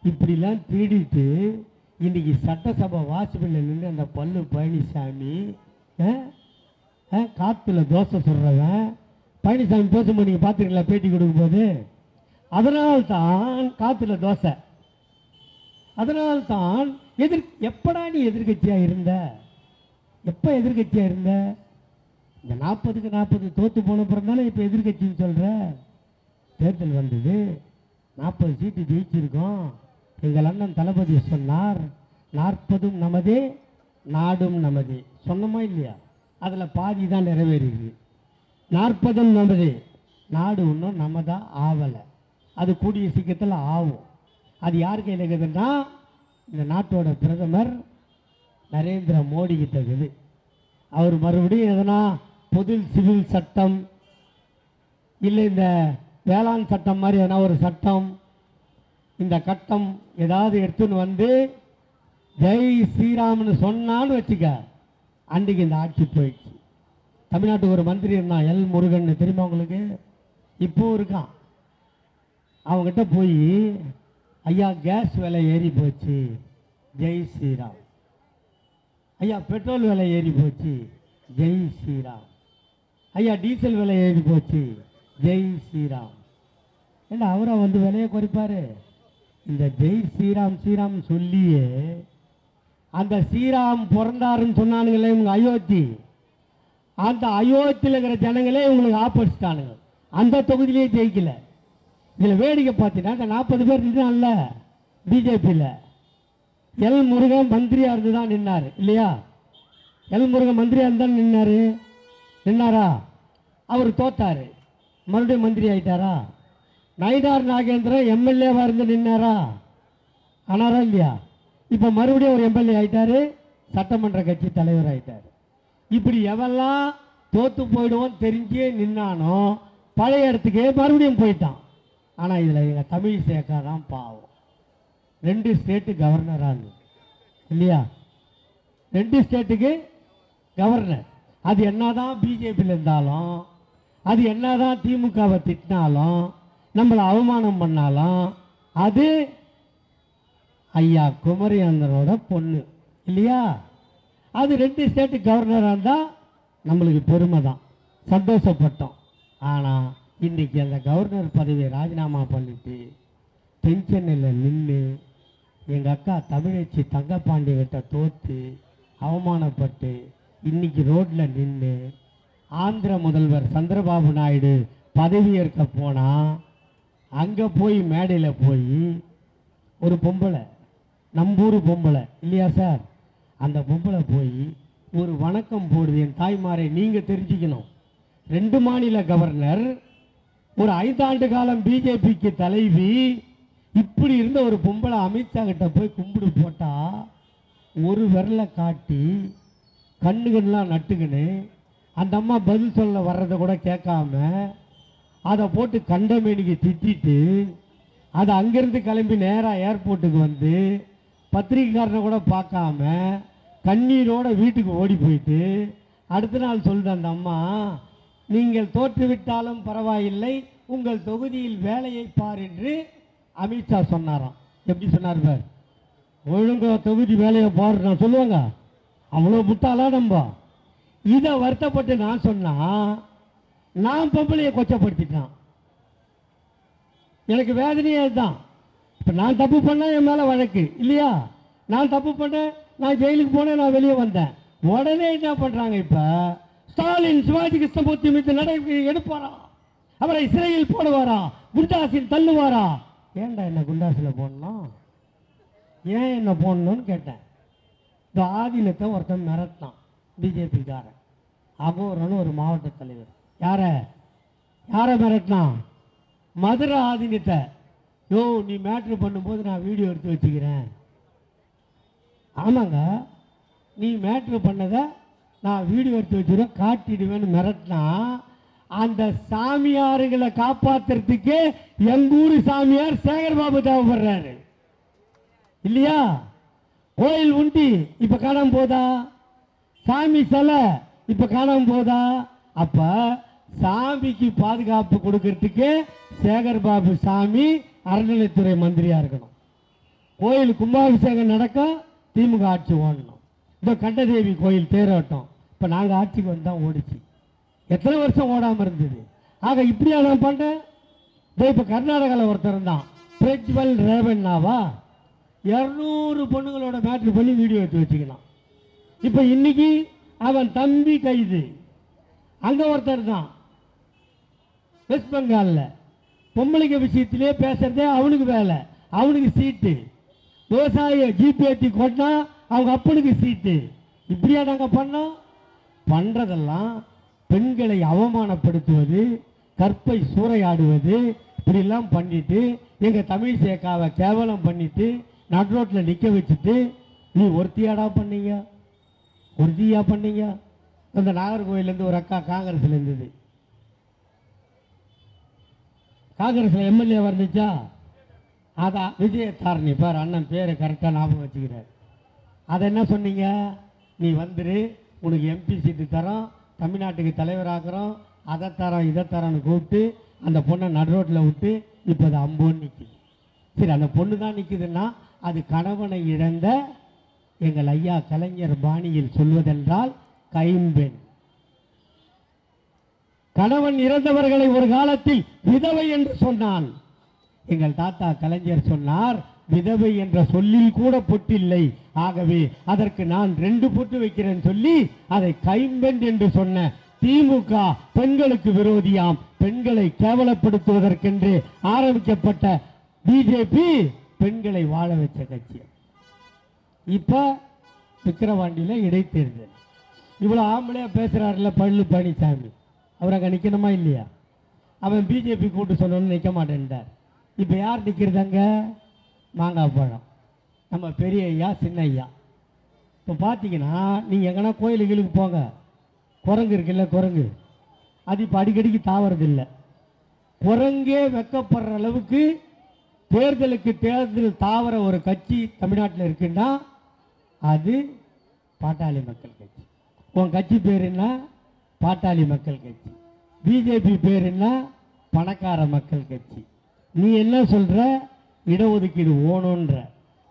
இப்படிலாம் திருடிட்டு இன்னைக்கு சட்டசபை வாசலில் நின்று அந்த பல்லு பழனிசாமி காற்றுல தோசை சொல்கிறவன் பழனிசாமி பேசும்போது நீங்கள் பார்த்துருக்கீங்களா பேட்டி கொடுக்கும்போது? அதனால்தான் காற்றுல தோசை. அதனால்தான் எப்படா நீ எதிர்கட்சியாக இருந்த? எப்போ எதிர்கட்சியாக இருந்த? இந்த 40க்கு 40 தோற்று போன பிறகு தானே இப்போ எதிர்கட்சின்னு சொல்கிற. தேர்தல் வந்தது, 40 சீட்டு ஜெயிச்சிருக்கோம். எங்கள் அண்ணன் தளபதி சொன்னார், 40ம் நமதே நாடும் நமதே. சொன்னமா இல்லையா? அதில் பாதி தான் நிறைவேறிது. 40ம் நமதே, நாடு இன்னும் நமதா ஆவலை. அது கூடிய சீக்கிரத்தில் ஆகும். அது யார் கையில் இருக்குதுன்னா இந்த நாட்டோட பிரதமர் நரேந்திர மோடி கிட்ட இருக்குது. அவர் மறுபடியும் எதனா பொது சிவில் சட்டம் இல்லை இந்த வேளாண் சட்டம் மாதிரி எதனா ஒரு சட்டம், இந்த கட்டம் ஏதாவது எடுத்துன்னு வந்து ஜெய் ஸ்ரீராம்னு சொன்னான்னு வச்சுக்க, அன்றைக்கு இந்த ஆட்சி போயிடுச்சு. தமிழ்நாட்டுக்கு ஒரு மந்திரி இருந்தான், எல் முருகன், தெரியுமா உங்களுக்கு? இப்போ இருக்கான். அவங்ககிட்ட போய் ஐயா கேஸ் விலை ஏறி போச்சு, ஜெய் ஸ்ரீராம். ஐயா பெட்ரோல் விலை ஏறி போச்சு, ஜெய் ஸ்ரீராம். ஐயா டீசல் விலை ஏறி போச்சு, ஜெய் ஸ்ரீராம். ஏன்னா அவரை வந்து விலையை குறைப்பாரு? இந்த ஜெய் ஸ்ரீராம் ஸ்ரீராம் சொல்லியே அந்த ஸ்ரீராம் பிறந்தாருன்னு சொன்னானுங்களே இவங்க அயோத்தி, அந்த அயோத்தியில் இருக்கிற ஜனங்களே இவங்களுக்கு ஆப்படிச்சிட்டானுங்க. அந்த தொகுதியிலே ஜெயிக்கல. இதில் வேடிக்கை பார்த்தீங்கன்னா இந்த 40 பேர் நின்னான்ல பிஜேபியில், எல் முருகன் மந்திரியாக இருந்து தான் நின்னார் இல்லையா? எல் முருகன் மந்திரியாக இருந்தால் நின்னாரா? அவர் தோத்தார், மறுபடியும் மந்திரி ஆயிட்டாரா? நயினார் நாகேந்திரன் எம்எல்ஏவாக இருந்து நின்னாரா? ஆனாரா இல்லையா? இப்போ மறுபடியும் ஒரு எம்எல்ஏ ஆயிட்டாரு, சட்டமன்ற கட்சி தலைவர் ஆயிட்டார். இப்படி எவெல்லாம் தோத்து போயிடுவோம் தெரிஞ்சே நின்னானோ பழைய இடத்துக்கே மறுபடியும் போயிட்டான். ஆனால் இதில் எங்கள் தமிழ் சேக்கா தான் பாவம். 2 ஸ்டேட்டு கவர்னராக இல்லையா? 2 ஸ்டேட்டுக்கு கவர்னர். அது என்னதான் பிஜேபியில் இருந்தாலும், அது என்னதான் திமுகவை திட்டினாலும், நம்மளை அவமானம் பண்ணாலும், அது ஐயா குமரியாந்தனோட பொண்ணு இல்லையா? அது 2 ஸ்டேட்டு கவர்னராக இருந்தால் நம்மளுக்கு பெருமை தான், சந்தோஷப்பட்டோம். ஆனால் இன்றைக்கி அந்த கவர்னர் பதவியை ராஜினாமா பண்ணிட்டு தென்சென்னையில் நின்று எங்கள் அக்கா தமிழச்சி தங்கப்பாண்டியகிட்ட தோற்று அவமானப்பட்டு இன்னைக்கு ரோட்டில் நின்று ஆந்திர முதல்வர் சந்திரபாபு நாயுடு பதவியேற்க போனால் அங்கே போய் மேடையில் போய் ஒரு பொம்பளை, நம்பூர் பொம்பளை இல்லையா சார், அந்த பொம்பளை போய் ஒரு வணக்கம் போடுது. என் தாய்மாரை நீங்கள் தெரிஞ்சுக்கணும், 2 மாநில கவர்னர், ஒரு 5 ஆண்டு காலம் பிஜேபிக்கு தலைவி, இப்படி இருந்த ஒரு பொம்பளை அமித்ஷா கிட்ட போய் கும்பிடு போட்டா ஒரு விரலை காட்டி கண்ணுகள்லாம் நட்டுக்கின்னு அந்த அம்மா பதில் சொல்ல வர்றதை கூட கேட்காம அதை போட்டு கண்டமேனிக்கு திட்டிட்டு அதை அங்கேருந்து கிளம்பி நேராக ஏர்போர்ட்டுக்கு வந்து பத்திரிக்கைக்காரனை கூட பார்க்காம கண்ணீரோட வீட்டுக்கு ஓடி போயிட்டு அடுத்த நாள் சொல்லுது அந்த அம்மா, நீங்கள் தோற்றுவிட்டாலும் பரவாயில்லை, உங்கள் தொகுதியில் வேலையை பார் என்று அமித்ஷா சொன்னாராம். எப்படி சொன்னார் பார்? ஒழுங்கா தொகுதி வேலையை பாரு நான் சொல்லுவாங்க, அவ்வளோ முட்டாளா நம்ம? இதை வருத்தப்பட்டு நான் சொன்னா நான் பொம்பளையை கொச்சப்படுத்திட்டான். எனக்கு வேதனையே தான். இப்போ நான் தப்பு பண்ணேன், என் மேலே வழக்கு இல்லையா? நான் தப்பு பண்ணேன், நான் ஜெயிலுக்கு போனேன், நான் வெளியே வந்தேன். உடனே என்ன பண்ணுறாங்க? இப்போ ஸ்டாலின் சிவாஜி கிருஷ்ணமூர்த்தி மீது நடவடிக்கை எடுப்பாரா, அவரை சிறையில் போடுவாரா, குண்டாசில் தள்ளுவாரா? ஏன்டா என்ன குண்டாசில் போடணும், ஏன் என்ன போடணும்னு கேட்டேன். இந்த ஆதீனத்தை ஒருத்தன் மிரட்டினான், பிஜேபிக்காரன் அகோரன்னு ஒரு மாவட்ட தலைவர். யாரை மிரட்டினான்? மதுரை ஆதீனத்தை. யோ நீ மேட்ரு பண்ணும்போது நான் வீடியோ எடுத்து வச்சுக்கிறேன். ஆமாங்க, நீ மேட்ரு பண்ணதை நான் வீடியோ எடுத்து வச்சுக்கிறேன் காட்டிடுவேன்னு மிரட்டினா, அந்த சாமியாருங்களை காப்பாற்றுறதுக்கு எங்கூர் சாமியார் சேகர்பாபு தேவைப்படுறாரு இல்லையா? கோயில் உண்டி இப்ப காணாம போதா, சாமி சிலை இப்ப காணாம போதா? அப்ப சாமிக்கு பாதுகாப்பு கொடுக்கறதுக்கு சேகர்பாபு சாமி அறநிலைத்துறை மந்திரியா இருக்கணும். கோயில் கும்பாபிஷேகம் நடக்கும், திமுக ஆட்சி ஓடணும். இந்த கண்டதேவி கோயில் தேரோட்டம் இப்ப நாங்க ஆட்சிக்கு வந்தா ஓடிச்சு, எத்தனை வருஷம் ஓடாம இருந்தது. ஆக இப்படியா நான் பண்றேன். இப்ப கர்நாடகாவில் ஒருத்தர் தான் பிரஜ்வல் ரேவண்ணாவா 200 பொண்ணுங்களோட மேட்ரு பண்ணி வீடியோ எடுத்து வச்சுக்கலாம். இப்போ இன்னைக்கு அவன் தம்பி கைது. அங்கே ஒருத்தர் தான் வெஸ்ட் பெங்காலில் பொம்பளைங்க விஷயத்திலே பேசுறதே அவனுக்கு வேலை, அவனுக்கு சீட்டு. விவசாய ஜிபிஏடி கொண்டா அவங்க அப்பனுக்கு சீட்டு. இப்படியா நாங்கள் பண்ணோம்? பண்ணுறதெல்லாம் பெண்களை அவமானப்படுத்துவது, கற்பை சூறையாடுவது, இப்படிலாம் பண்ணிட்டு எங்கள் தமிழ் சேக்காவை கேவலம் பண்ணிட்டு நடு ரோட்டில் நிற்க வச்சுட்டு நீ ஒருத்தியாடா பண்ணீங்க, ஒருத்தியா பண்ணீங்க. அந்த நாகர்கோவிலேருந்து ஒரு அக்கா காங்கிரஸில் இருந்தது, காங்கிரஸில் எம்எல்ஏ வந்துச்சா, அதான் விஜயதாரணி பார், அண்ணன் பேரை கரெக்டாக ஞாபகம் வச்சுக்கிறார். அதை என்ன சொன்னீங்க? நீ வந்துரு, உனக்கு எம்பி சீட்டு தரோம், தமிழ்நாட்டுக்கு தலைவராகிறோம், அதை தரோம் இதை தரோன்னு கூப்பிட்டு அந்த பொண்ணை நடு ரோட்டில் விட்டு இப்போ அது அம்போன்னு நிற்குது. சரி, அந்த பொண்ணு தான் நிற்குதுன்னா அது கணவனை இழந்த எங்கள் ஐயா கலைஞர் பாணியில் சொல்வதென்றால் கைம்பெண். கணவன் இறந்தவர்களை ஒரு காலத்தில் விதவை என்று சொன்னான். எங்கள் தாத்தா கலைஞர் சொன்னார், விதவை என்ற சொல்லில் கூட பொட்டில்லை, ஆகவே அதற்கு நான் 2 பொட்டு வைக்கிறேன் சொல்லி அதை கைம்பெண் என்று சொன்ன திமுக பெண்களுக்கு விரோதியாம். பெண்களை கேவலப்படுத்துவதற்கென்று ஆரம்பிக்கப்பட்ட பிஜேபி பெண்களை வாழ வச்ச கட்சி. இப்ப விக்கிரவாண்டியில இடைத்தேர்தல். இவ்வளவு ஆம்பளையா பேசுறாருல பழனிசாமி, அவர் அங்க நிக்கணுமா இல்லையா? அவன் பிஜேபி கூட்டு சொன்னு நிக்க மாட்டேன்டார். இப்ப யார் நிக்கிறதாங்க? மாங்காய் பழம், நம்ம பெரிய ஐயா சின்ன ஐயா. இப்போ பார்த்தீங்கன்னா நீங்கள் எங்கன்னா கோயிலுக்கு போங்க, குரங்கு இருக்குல்ல, குரங்கு அது இப்போ அடிக்கடிக்கு தாவறது இல்லை. குரங்கே வெக்கப்படுற அளவுக்கு தேர்தல் தாவர ஒரு கட்சி தமிழ்நாட்டில் இருக்குன்னா அது பாட்டாளி மக்கள் கட்சி. உன் கட்சி பேர் என்ன? பாட்டாளி மக்கள் கட்சி. பிஜேபி பேர் என்ன? பணக்கார மக்கள் கட்சி. நீ என்ன சொல்ற? இடஒதுக்கீடு ஓணுன்ற.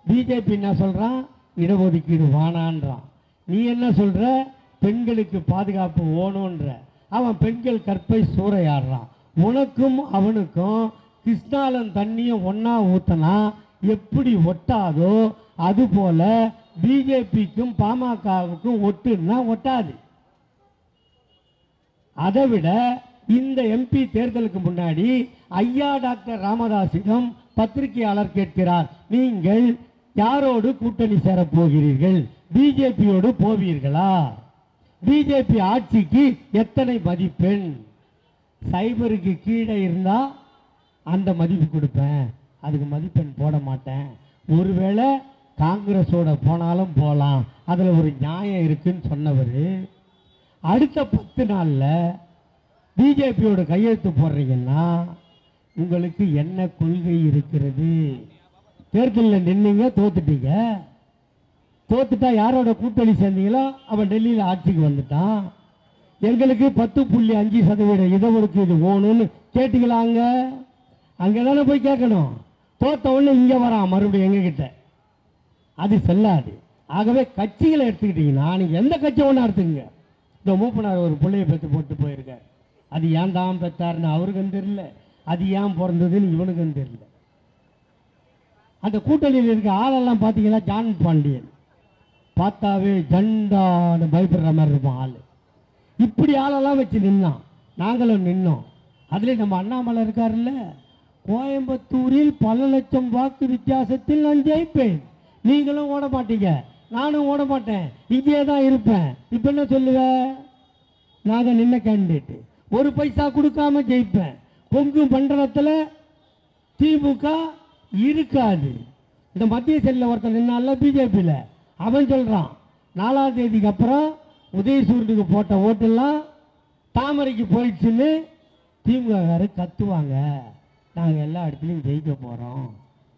பிஜேபி என்ன சொல்றான்? இடஒதுக்கீடு வானான்றான். நீ என்ன சொல்ற? பெண்களுக்கு பாதுகாப்பு ஓணுன்ற. அவன் பெண்கள் கற்பை சூறையாடுறான். உனக்கும் அவனுக்கும் கிருஷ்ணாலன் தண்ணியும் ஒன்னா ஊத்தனா எப்படி ஒட்டாதோ அதுபோல பிஜேபிக்கும் பாமகவுக்கும் ஒட்டுன்னா ஒட்டாது. அதை விட இந்த எம்பி தேர்தலுக்கு முன்னாடி ஐயா டாக்டர் ராமதாசிடம் பத்திரிகையாளர் கேட்கிறார், நீங்கள் யாரோடு கூட்டணி சேரப் போகிறீர்கள்? பிஜேபியோடு போவீர்களா? பிஜேபி ஆட்சிக்கு எத்தனை மதிப்பெண்? சைபருக்கு கீழே இருந்தா அந்த மதிப்பு கொடுப்பேன், அதுக்கு மதிப்பெண் போட மாட்டேன். ஒருவேளை காங்கிரஸோட போனாலும் போகலாம், அதில் ஒரு நியாயம் இருக்குன்னு சொன்னவர் அடுத்த 10 நாளில் பிஜேபியோட கையெழுத்து போடுறீங்கன்னா உங்களுக்கு என்ன கொள்கை இருக்கிறது? தேர்தலில் நின்னீங்க, தோத்துட்டீங்க. தோத்துட்டா யாரோட கூட்டணி சேர்ந்தீங்களோ அவன் டெல்லியில் ஆட்சிக்கு வந்துட்டான். எங்களுக்கு 10.5% இடஒதுக்கீடு வேணும்னு கேட்டீங்களாங்க? அங்கே தானே போய் கேட்கணும். தோத்த உடனே இங்கே வரான் மறுபடியும் எங்ககிட்ட, அது செல்லாது. ஆகவே கட்சிகளை எடுத்துக்கிட்டீங்கன்னா நீங்கள் எந்த கட்சி ஒன்றா எடுத்துங்க. இந்த மூப்பனார் ஒரு பிள்ளையை பெற்று போட்டு போயிருக்கார், அது ஏன் தான் பெற்றாருன்னு அவருக்கும் தெரியல, அது ஏன் பிறந்ததுன்னு இவனுக்கும் தெரியல. அந்த கூட்டணியில் இருக்க ஆளெல்லாம் பார்த்தீங்கன்னா ஜான் பாண்டியன் பார்த்தாவே ஜண்டான்னு பயப்படுற மாதிரி இருப்பான் ஆள். இப்படி ஆளெல்லாம் வச்சு நின்னான், நாங்களும் நின்னோம். அதுலேயும் நம்ம அண்ணாமலை இருக்காருல்ல, கோயம்புத்தூரில் பல லட்சம் வாக்கு வித்தியாசத்தில் நான் ஜெயிப்பேன், நீங்களும் ஓட மாட்டீங்க, நானும் ஓட மாட்டேன், இங்கே தான் இருப்பேன். இப்போ என்ன சொல்லுவேன்? நாங்கள் நின்ன கேண்டிடேட்டு, ஒரு பைசா கொடுக்காம ஜெயிப்பேன். கொங்கு மண்டலத்தில் திமுக இருக்காது. இந்த மத்திய செல்லில் ஒருத்தர் நின்னால பிஜேபியில், அவன் சொல்கிறான் 4ஆம் தேதிக்கு அப்புறம் உதயசூரனுக்கு போட்ட ஓட்டெல்லாம் தாமரைக்கு போயிடுச்சுன்னு திமுக கத்துவாங்க, நாங்கள் எல்லா இடத்துலையும் ஜெயிக்க போகிறோம்.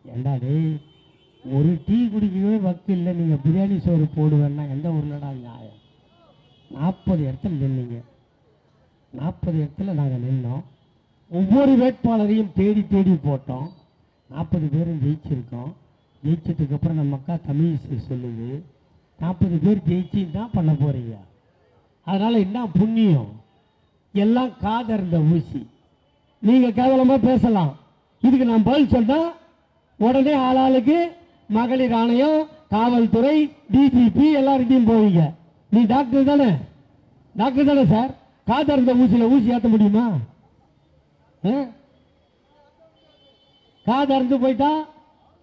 ஏண்டாடே, ஒரு டீ குடிக்கவே வக்கு இல்லை, நீங்கள் பிரியாணி சோறு போடுவேன்னா எந்த ஊர்லடா நியாயம்? 40 இடத்துல நின்னீங்க, 40 இடத்துல நாங்கள் நின்னோம். ஒவ்வொரு வேட்பாளரையும் தேடி தேடி போட்டோம். 40 பேரும் ஜெயிச்சிருக்கோம். ஜெயிச்சதுக்கப்புறம் நம்ம அக்கா தமிழிசை சொல்லுது, 40 பேர் ஜெயிச்சு தான் பண்ண போகிறீங்க, அதனால் என்ன புண்ணியம்? எல்லாம் காதர்ந்த ஊசி. நீங்கள் கேவலமாக பேசலாம், இதுக்கு நான் பதில் சொன்னால் உடனே ஆளாளுக்கு மகளிர் ஆணையம், காவல்துறை, டிஜிபி எல்லார்கிட்டையும் போவீங்க. நீ டாக்டர் தானே? டாக்டர் தானே சார்? காதர்ந்த ஊசியில் ஊசி ஏற்ற முடியுமா? காதர்ந்து போயிட்டா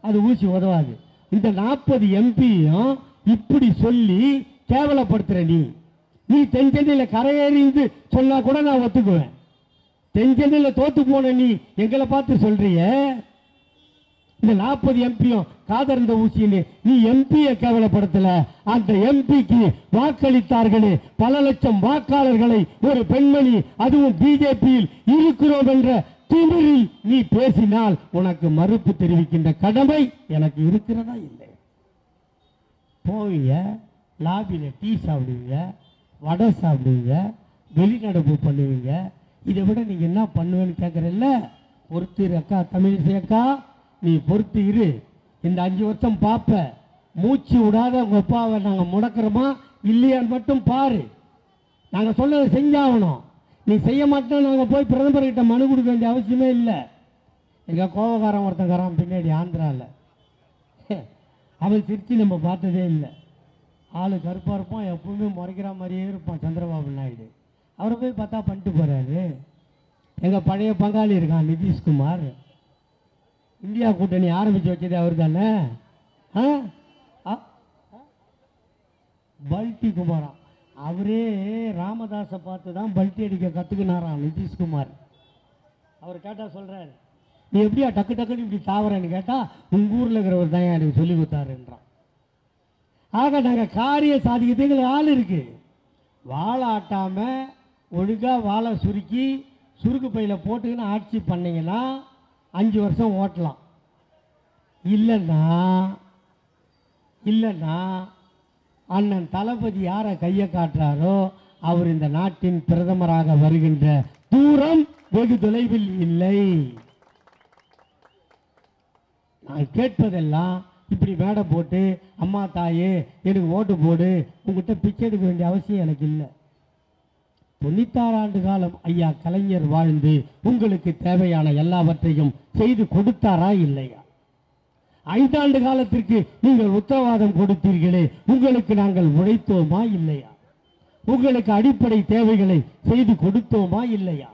அது ஊசி உதவாது. இந்த 40 எம்பியும் இப்படி சொல்லி கேவலப்படுத்துற நீ தென்சென்னையில் கரையேறிந்து சொன்னா கூட நான் ஒத்துக்குவேன். தென்சென்னையில் தோத்து போன நீ எங்களை பார்த்து சொல்றிய இந்த 40 எம்பியும் காதர்ந்த ஊசின்னு நீ எம்பியை கேவலப்படுத்தல. அந்த எம்பிக்கு வாக்களித்தார்களே பல லட்சம் வாக்காளர்களை ஒரு பெண்மணி, அதுவும் பிஜேபியில் இருக்கிறோம் என்ற திமிரில் நீ பேசினால் உனக்கு மறுப்பு தெரிவிக்கின்ற கடமை எனக்கு இருக்கிறதா இல்லை? போவீங்க, லாபியில் டீ சாப்பிடுவீங்க, வடை சாப்பிடுவீங்க, வெளிநடப்பு பண்ணுவீங்க. இதை விட நீங்கள் என்ன பண்ணுவேன்னு கேட்குறல்ல, பொறுத்து இரு அக்கா, தமிழிசை அக்கா, நீ பொறுத்து இரு. இந்த 5 வருஷம் பார்ப்ப. மூச்சு விடாத உங்கள் அப்பாவை நாங்கள் முடக்கிறோமா இல்லையான்னு மட்டும் பாரு. நாங்கள் சொன்னதை செஞ்சாகணும். நீ செய்ய மாட்டோம், நாங்கள் போய் பிரதமர்கிட்ட மனு கொடுக்க வேண்டிய அவசியமே இல்லை. எங்கள் கோபக்காரன் ஒருத்தங்காரன் பின்னாடி ஆந்திராவில், அவன் சிரித்து நம்ம பார்த்ததே இல்லை. ஆள் கருப்பாக இருப்பான், எப்பவுமே முறைக்கிற மாதிரியே இருப்பான் சந்திரபாபு நாயுடு. அவரை போய் பார்த்தா பண்ணிட்டு போகிறாரு. எங்கள் பழைய பங்காளி இருக்கான் நிதிஷ்குமார், இந்தியா கூட்டணி ஆரம்பித்து வச்சது அவர் தானே. பல்டி குமாரா, அவரே ராமதாஸை பார்த்து தான் பல்ட்டி அடிக்க கற்றுக்கினாராம் நிதிஷ்குமார். அவர் கேட்டால் சொல்கிறார், நீ எப்படியா டக்கு டக்குன்னு இப்படி தாவறேன்னு கேட்டால் உங்கள் ஊரில் இருக்கிறவர் தான் எனக்கு சொல்லி கொடுத்தாருன்றான். ஆக நாங்கள் காரியம் சாதிக்கிறதுக்கு எங்களுக்கு ஆள் இருக்குது. வாழை ஆட்டாமல் ஒழுங்காக வாழை சுருக்கி சுருக்கு பையில் போட்டுக்கின்னு ஆட்சி பண்ணிங்கன்னா 5 வருஷம் ஓட்டலாம். இல்லைன்னா அண்ணன் தளபதி யாரை கையை காட்டுறாரோ அவர் இந்த நாட்டின் பிரதமராக வருகின்ற தூரம் வெகு தொலைவில் இல்லை. நான் கேட்பதெல்லாம் இப்படி மேடை போட்டு அம்மா தாயே எனக்கு ஓட்டு போடு உங்ககிட்ட பிச்சை எடுக்க வேண்டிய அவசியம் எனக்கு இல்லை. 96 ஆண்டு காலம் ஐயா கலைஞர் வாழ்ந்து உங்களுக்கு தேவையான எல்லாவற்றையும் செய்து கொடுத்தாரா இல்லையா? 5 ஆண்டு காலத்திற்கு நீங்கள் உத்தரவாதம் கொடுத்தீர்களே, உங்களுக்கு நாங்கள் உழைத்தோமா இல்லையா? உங்களுக்கு அடிப்படை தேவைகளை செய்து கொடுத்தோமா இல்லையா?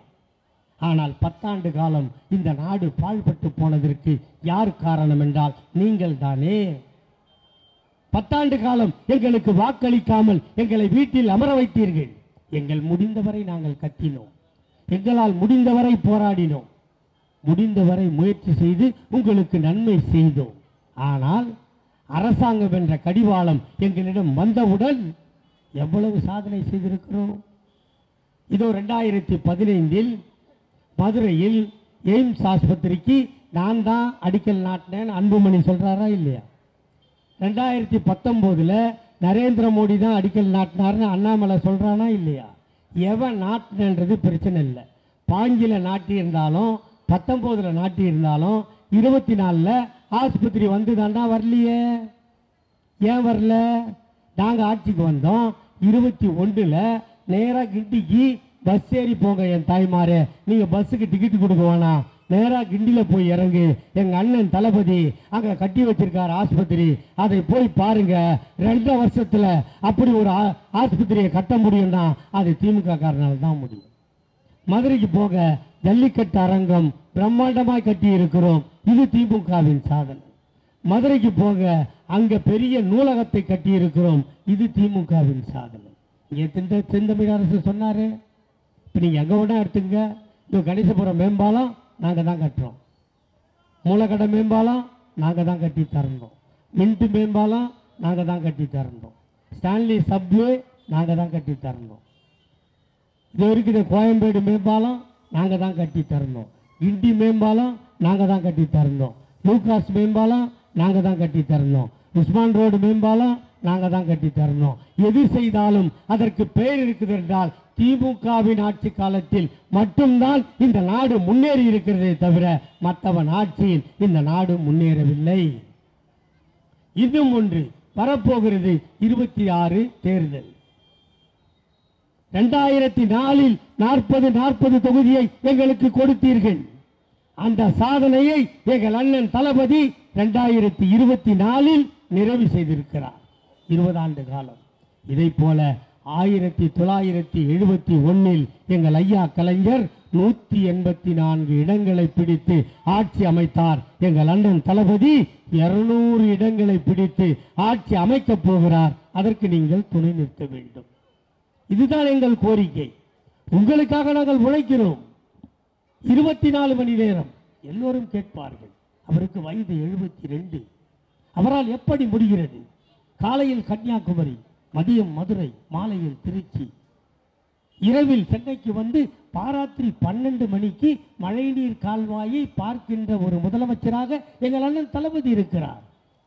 ஆனால் 10 ஆண்டு காலம் இந்த நாடு பாழ்பட்டு போனதற்கு யார் காரணம் என்றால் நீங்கள் தானே. 10 ஆண்டு காலம் எங்களுக்கு வாக்களிக்காமல் எங்களை வீட்டில் அமர வைத்தீர்கள். எங்கள் முடிந்தவரை நாங்கள் கத்தினோம், எங்களால் முடிந்தவரை போராடினோம், முடிந்தவரை முயற்சி செய்து உங்களுக்கு நன்மை செய்தோம். ஆனால் அரசாங்கம் என்ற கடிவாளம் எங்களிடம் வந்தவுடன் எவ்வளவு சாதனை செய்திருக்கிறோம். இதோ 2015 மதுரையில் எய்ம்ஸ் ஆஸ்பத்திரிக்கு நான் தான் அடிக்கல் நாட்டினேன் அன்புமணி சொல்றாரா இல்லையா? 2019 நரேந்திர மோடி தான் அடிக்கல் நாட்டினார்னு அண்ணாமலை சொல்றானா இல்லையா? எவன் நாட்டினன்றது பிரச்சனை இல்லை. 5 நாட்டி இருந்தாலும் 19 நாட்டி இருந்தாலும் 24 ஆஸ்பத்திரி வந்து தாண்டா வரலையே. ஏன் வரல? நாங்கள் ஆட்சிக்கு வந்தோம் 21 நேராக கிண்டிக்கு பஸ் ஏறி போங்க என் தாய்மாரே, நீங்கள் பஸ்ஸுக்கு டிக்கெட் கொடுக்க வேணாம், நேராக கிண்டியில் போய் இறங்கு, எங்கள் அண்ணன் தளபதி அங்கே கட்டி வச்சிருக்கார் ஆஸ்பத்திரி, அதை போய் பாருங்க. 2 வருஷத்தில் அப்படி ஒரு ஆஸ்பத்திரியை கட்ட முடியும்னா அது திமுக காரனால் தான் முடியும். மதுரைக்கு போக ஜல்லிக்கட்டு அரங்கம் பிரம்மாண்டமாக கட்டி இருக்கிறோம், இது திமுகவின் சாதனை. மதுரைக்கு போக அங்கே பெரிய நூலகத்தை கட்டி இருக்கிறோம், இது திமுகவின் சாதனை. இங்கே செந்தமிழ் அரசு சொன்னாரு, இப்போ நீங்கள் எங்கே வேணா எடுத்துங்க, இந்த கணேசபுரம் மேம்பாலம் நாங்கள் தான் கட்டுறோம், மூலக்கடை மேம்பாலம் நாங்கள் தான் கட்டி தரணும், மின்ட்டு மேம்பாலம் நாங்கள் தான் கட்டி தரணும், ஸ்டான்லி சப்வே நாங்கள் தான் கட்டி தரணும், இது இருக்குது கோயம்பேடு மேம்பாலம் நாங்கள் தான் கட்டி தரணும், கிண்டி மேம்பாலம் நாங்கள் தான் கட்டி தரணும், லூகாஸ் மேம்பாலம் நாங்கள் தான் கட்டி தரணும், உஸ்மான் ரோடு மேம்பாலம் நாங்கள் தான் கட்டி தரணும். எது செய்தாலும் அதற்கு பெயர் இருக்குது என்றால் திமுகவின் ஆட்சி காலத்தில் மட்டும்தான் இந்த நாடு முன்னேறி இருக்கிறதே தவிர மற்றவன் ஆட்சியில் இந்த நாடு முன்னேறவில்லை. இன்னும் ஒன்று வரப்போகிறது, 26 தேர்தல். 2004 40 தொகுதியை எங்களுக்கு கொடுத்தீர்கள். அந்த சாதனையை எங்கள் அண்ணன் தளபதி 2024 நிறைவு செய்திருக்கிறார். 20 ஆண்டு காலம். இதை போல 1971 எங்கள் ஐயா கலைஞர் 184 இடங்களை பிடித்து ஆட்சி அமைத்தார். எங்கள் அண்ணன் தளபதி 200 இடங்களை பிடித்து ஆட்சி அமைக்கப் போகிறார். அதற்கு நீங்கள் துணை நிற்க வேண்டும். இதுதான் எங்கள் கோரிக்கை. உங்களுக்காக நாங்கள் உழைக்கிறோம். 24 மணி நேரம். எல்லோரும் கேட்பார்கள், அவருக்கு வயது 72, அவரால் எப்படி முடிகிறது? காலையில் கன்னியாகுமரி, மதியம் மதுரை, மாலையில் திருச்சி, இரவில் சென்னைக்கு வந்து பாராத்திரி 12 மணிக்கு மழைநீர் கால்வாயை பார்க்கின்ற ஒரு முதலமைச்சராக எங்கள் அண்ணன் தளபதி இருக்கிறார்.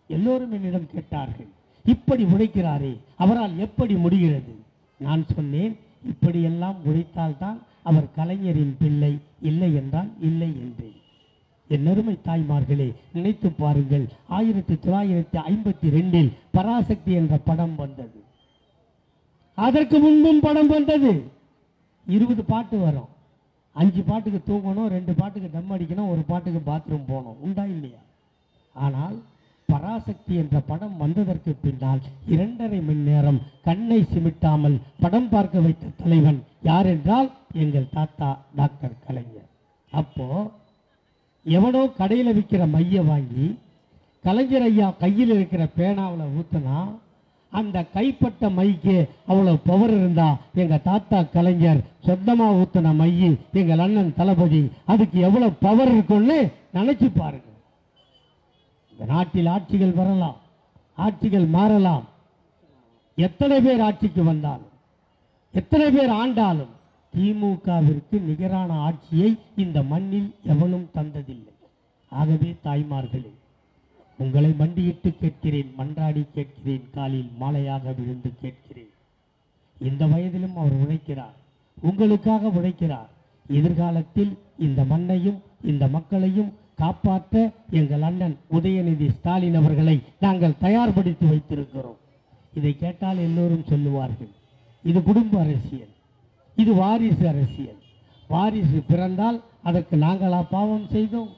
எல்லோரும் என்னிடம் கேட்டார்கள், இப்படி உழைக்கிறாரே அவரால் எப்படி முடிகிறது? நான் சொன்னேன், இப்படியெல்லாம் உழைத்தால்தான் அவர் கலைஞரின் பிள்ளை, இல்லை என்றால் இல்லை என்றேன். என் அருமை தாய்மார்களே, நினைத்து பாருங்கள். 1952 பராசக்தி என்ற படம் வந்தது. அதற்கு முன்பும் படம் வந்தது. 20 பாட்டு வரும். 5 பாட்டுக்கு தூங்கணும், 2 பாட்டுக்கு தம் அடிக்கணும், 1 பாட்டுக்கு பாத்ரூம் போகணும். உண்டா இல்லையா? ஆனால் பராசக்தி என்ற படம் வந்ததற்கு பின்னால் 2.5 மணி நேரம் கண்ணை சிமிட்டாமல் படம் பார்க்க வைத்த தலைவன் யார் என்றால் எங்கள் தாத்தா டாக்டர் கலைஞர். அப்போ எவனோ கடையில் விற்கிற மைய வாங்கி கலைஞர் ஐயா கையில் இருக்கிற பேனாவில் ஊற்றினா அந்த கைப்பட்ட மைக்கு அவ்வளோ பவர் இருந்தா எங்கள் தாத்தா கலைஞர் சொந்தமாக ஊற்றின மைய எங்கள் அண்ணன் தளபதி அதுக்கு எவ்வளோ பவர் இருக்குன்னு நினைச்சு பாருங்க. இந்த நாட்டில் ஆட்சிகள் வரலாம், ஆட்சிகள் மாறலாம். எத்தனை பேர் ஆட்சிக்கு வந்தாலும், எத்தனை பேர் ஆண்டாலும் திமுகவிற்கு நிகரான ஆட்சியை இந்த மண்ணில் எவனும் தந்ததில்லை. ஆகவே தாய்மார்களே, உங்களை மண்டியிட்டு கேட்கிறேன், மன்றாடி கேட்கிறேன், காலில் மாலையாக விழுந்து கேட்கிறேன். இந்த வயதிலும் அவர் உழைக்கிறார், உங்களுக்காக உழைக்கிறார். எதிர்காலத்தில் இந்த மண்ணையும் இந்த மக்களையும் காப்பாற்ற எங்கள் அண்ணன் உதயநிதி ஸ்டாலின் அவர்களை நாங்கள் தயார்படுத்தி வைத்திருக்கிறோம். இதை கேட்டால் எல்லோரும் சொல்லுவார்கள், இது குடும்ப அரசியல், இது வாரிசு அரசியல். வாரிசு பிறந்தால் அதற்கு நாங்களா பாவம் செய்தோம்?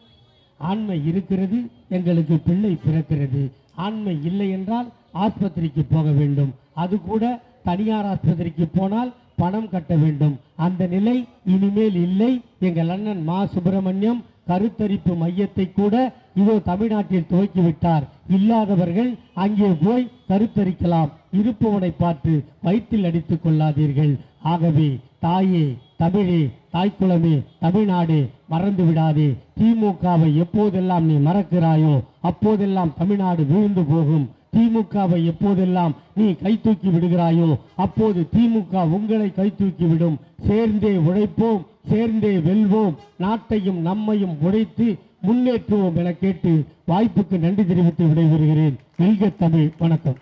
ஆண்மை இருக்கிறது, எங்களுக்கு பிள்ளை பிறக்கிறது. ஆண்மை இல்லை என்றால் ஆஸ்பத்திரிக்கு போக வேண்டும். அது கூட தனியார் ஆஸ்பத்திரிக்கு போனால் பணம் கட்ட வேண்டும். அந்த நிலை இனிமேல் இல்லை. எங்கள் அண்ணன் மா சுப்பிரமணியம் கருத்தரிப்பு மையத்தை கூட இதோ தமிழ்நாட்டில் துவக்கிவிட்டார். இல்லாதவர்கள் அங்கே போய் கருத்தரிக்கலாம். இருப்பவனை பார்த்து வயிற்றில் அடித்துக் கொள்ளாதீர்கள். ஆகவே தாயே, தமிழே, தாய்க்குளமே, தமிழ்நாடு மறந்து விடாதே. திமுகவை எப்போதெல்லாம் நீ மறக்கிறாயோ அப்போதெல்லாம் தமிழ்நாடு வீழ்ந்து போகும். திமுகவை எப்போதெல்லாம் நீ கை தூக்கி விடுகிறாயோ அப்போது திமுக உங்களை கை தூக்கி விடும். சேர்ந்தே உழைப்போம், சேர்ந்தே வெல்வோம், நாட்டையும் நம்மையும் உழைத்து முன்னேற்றுவோம் என கேட்டு வாய்ப்புக்கு நன்றி தெரிவித்து விடைபெறுகிறேன். வெல்க தமிழ். வணக்கம்.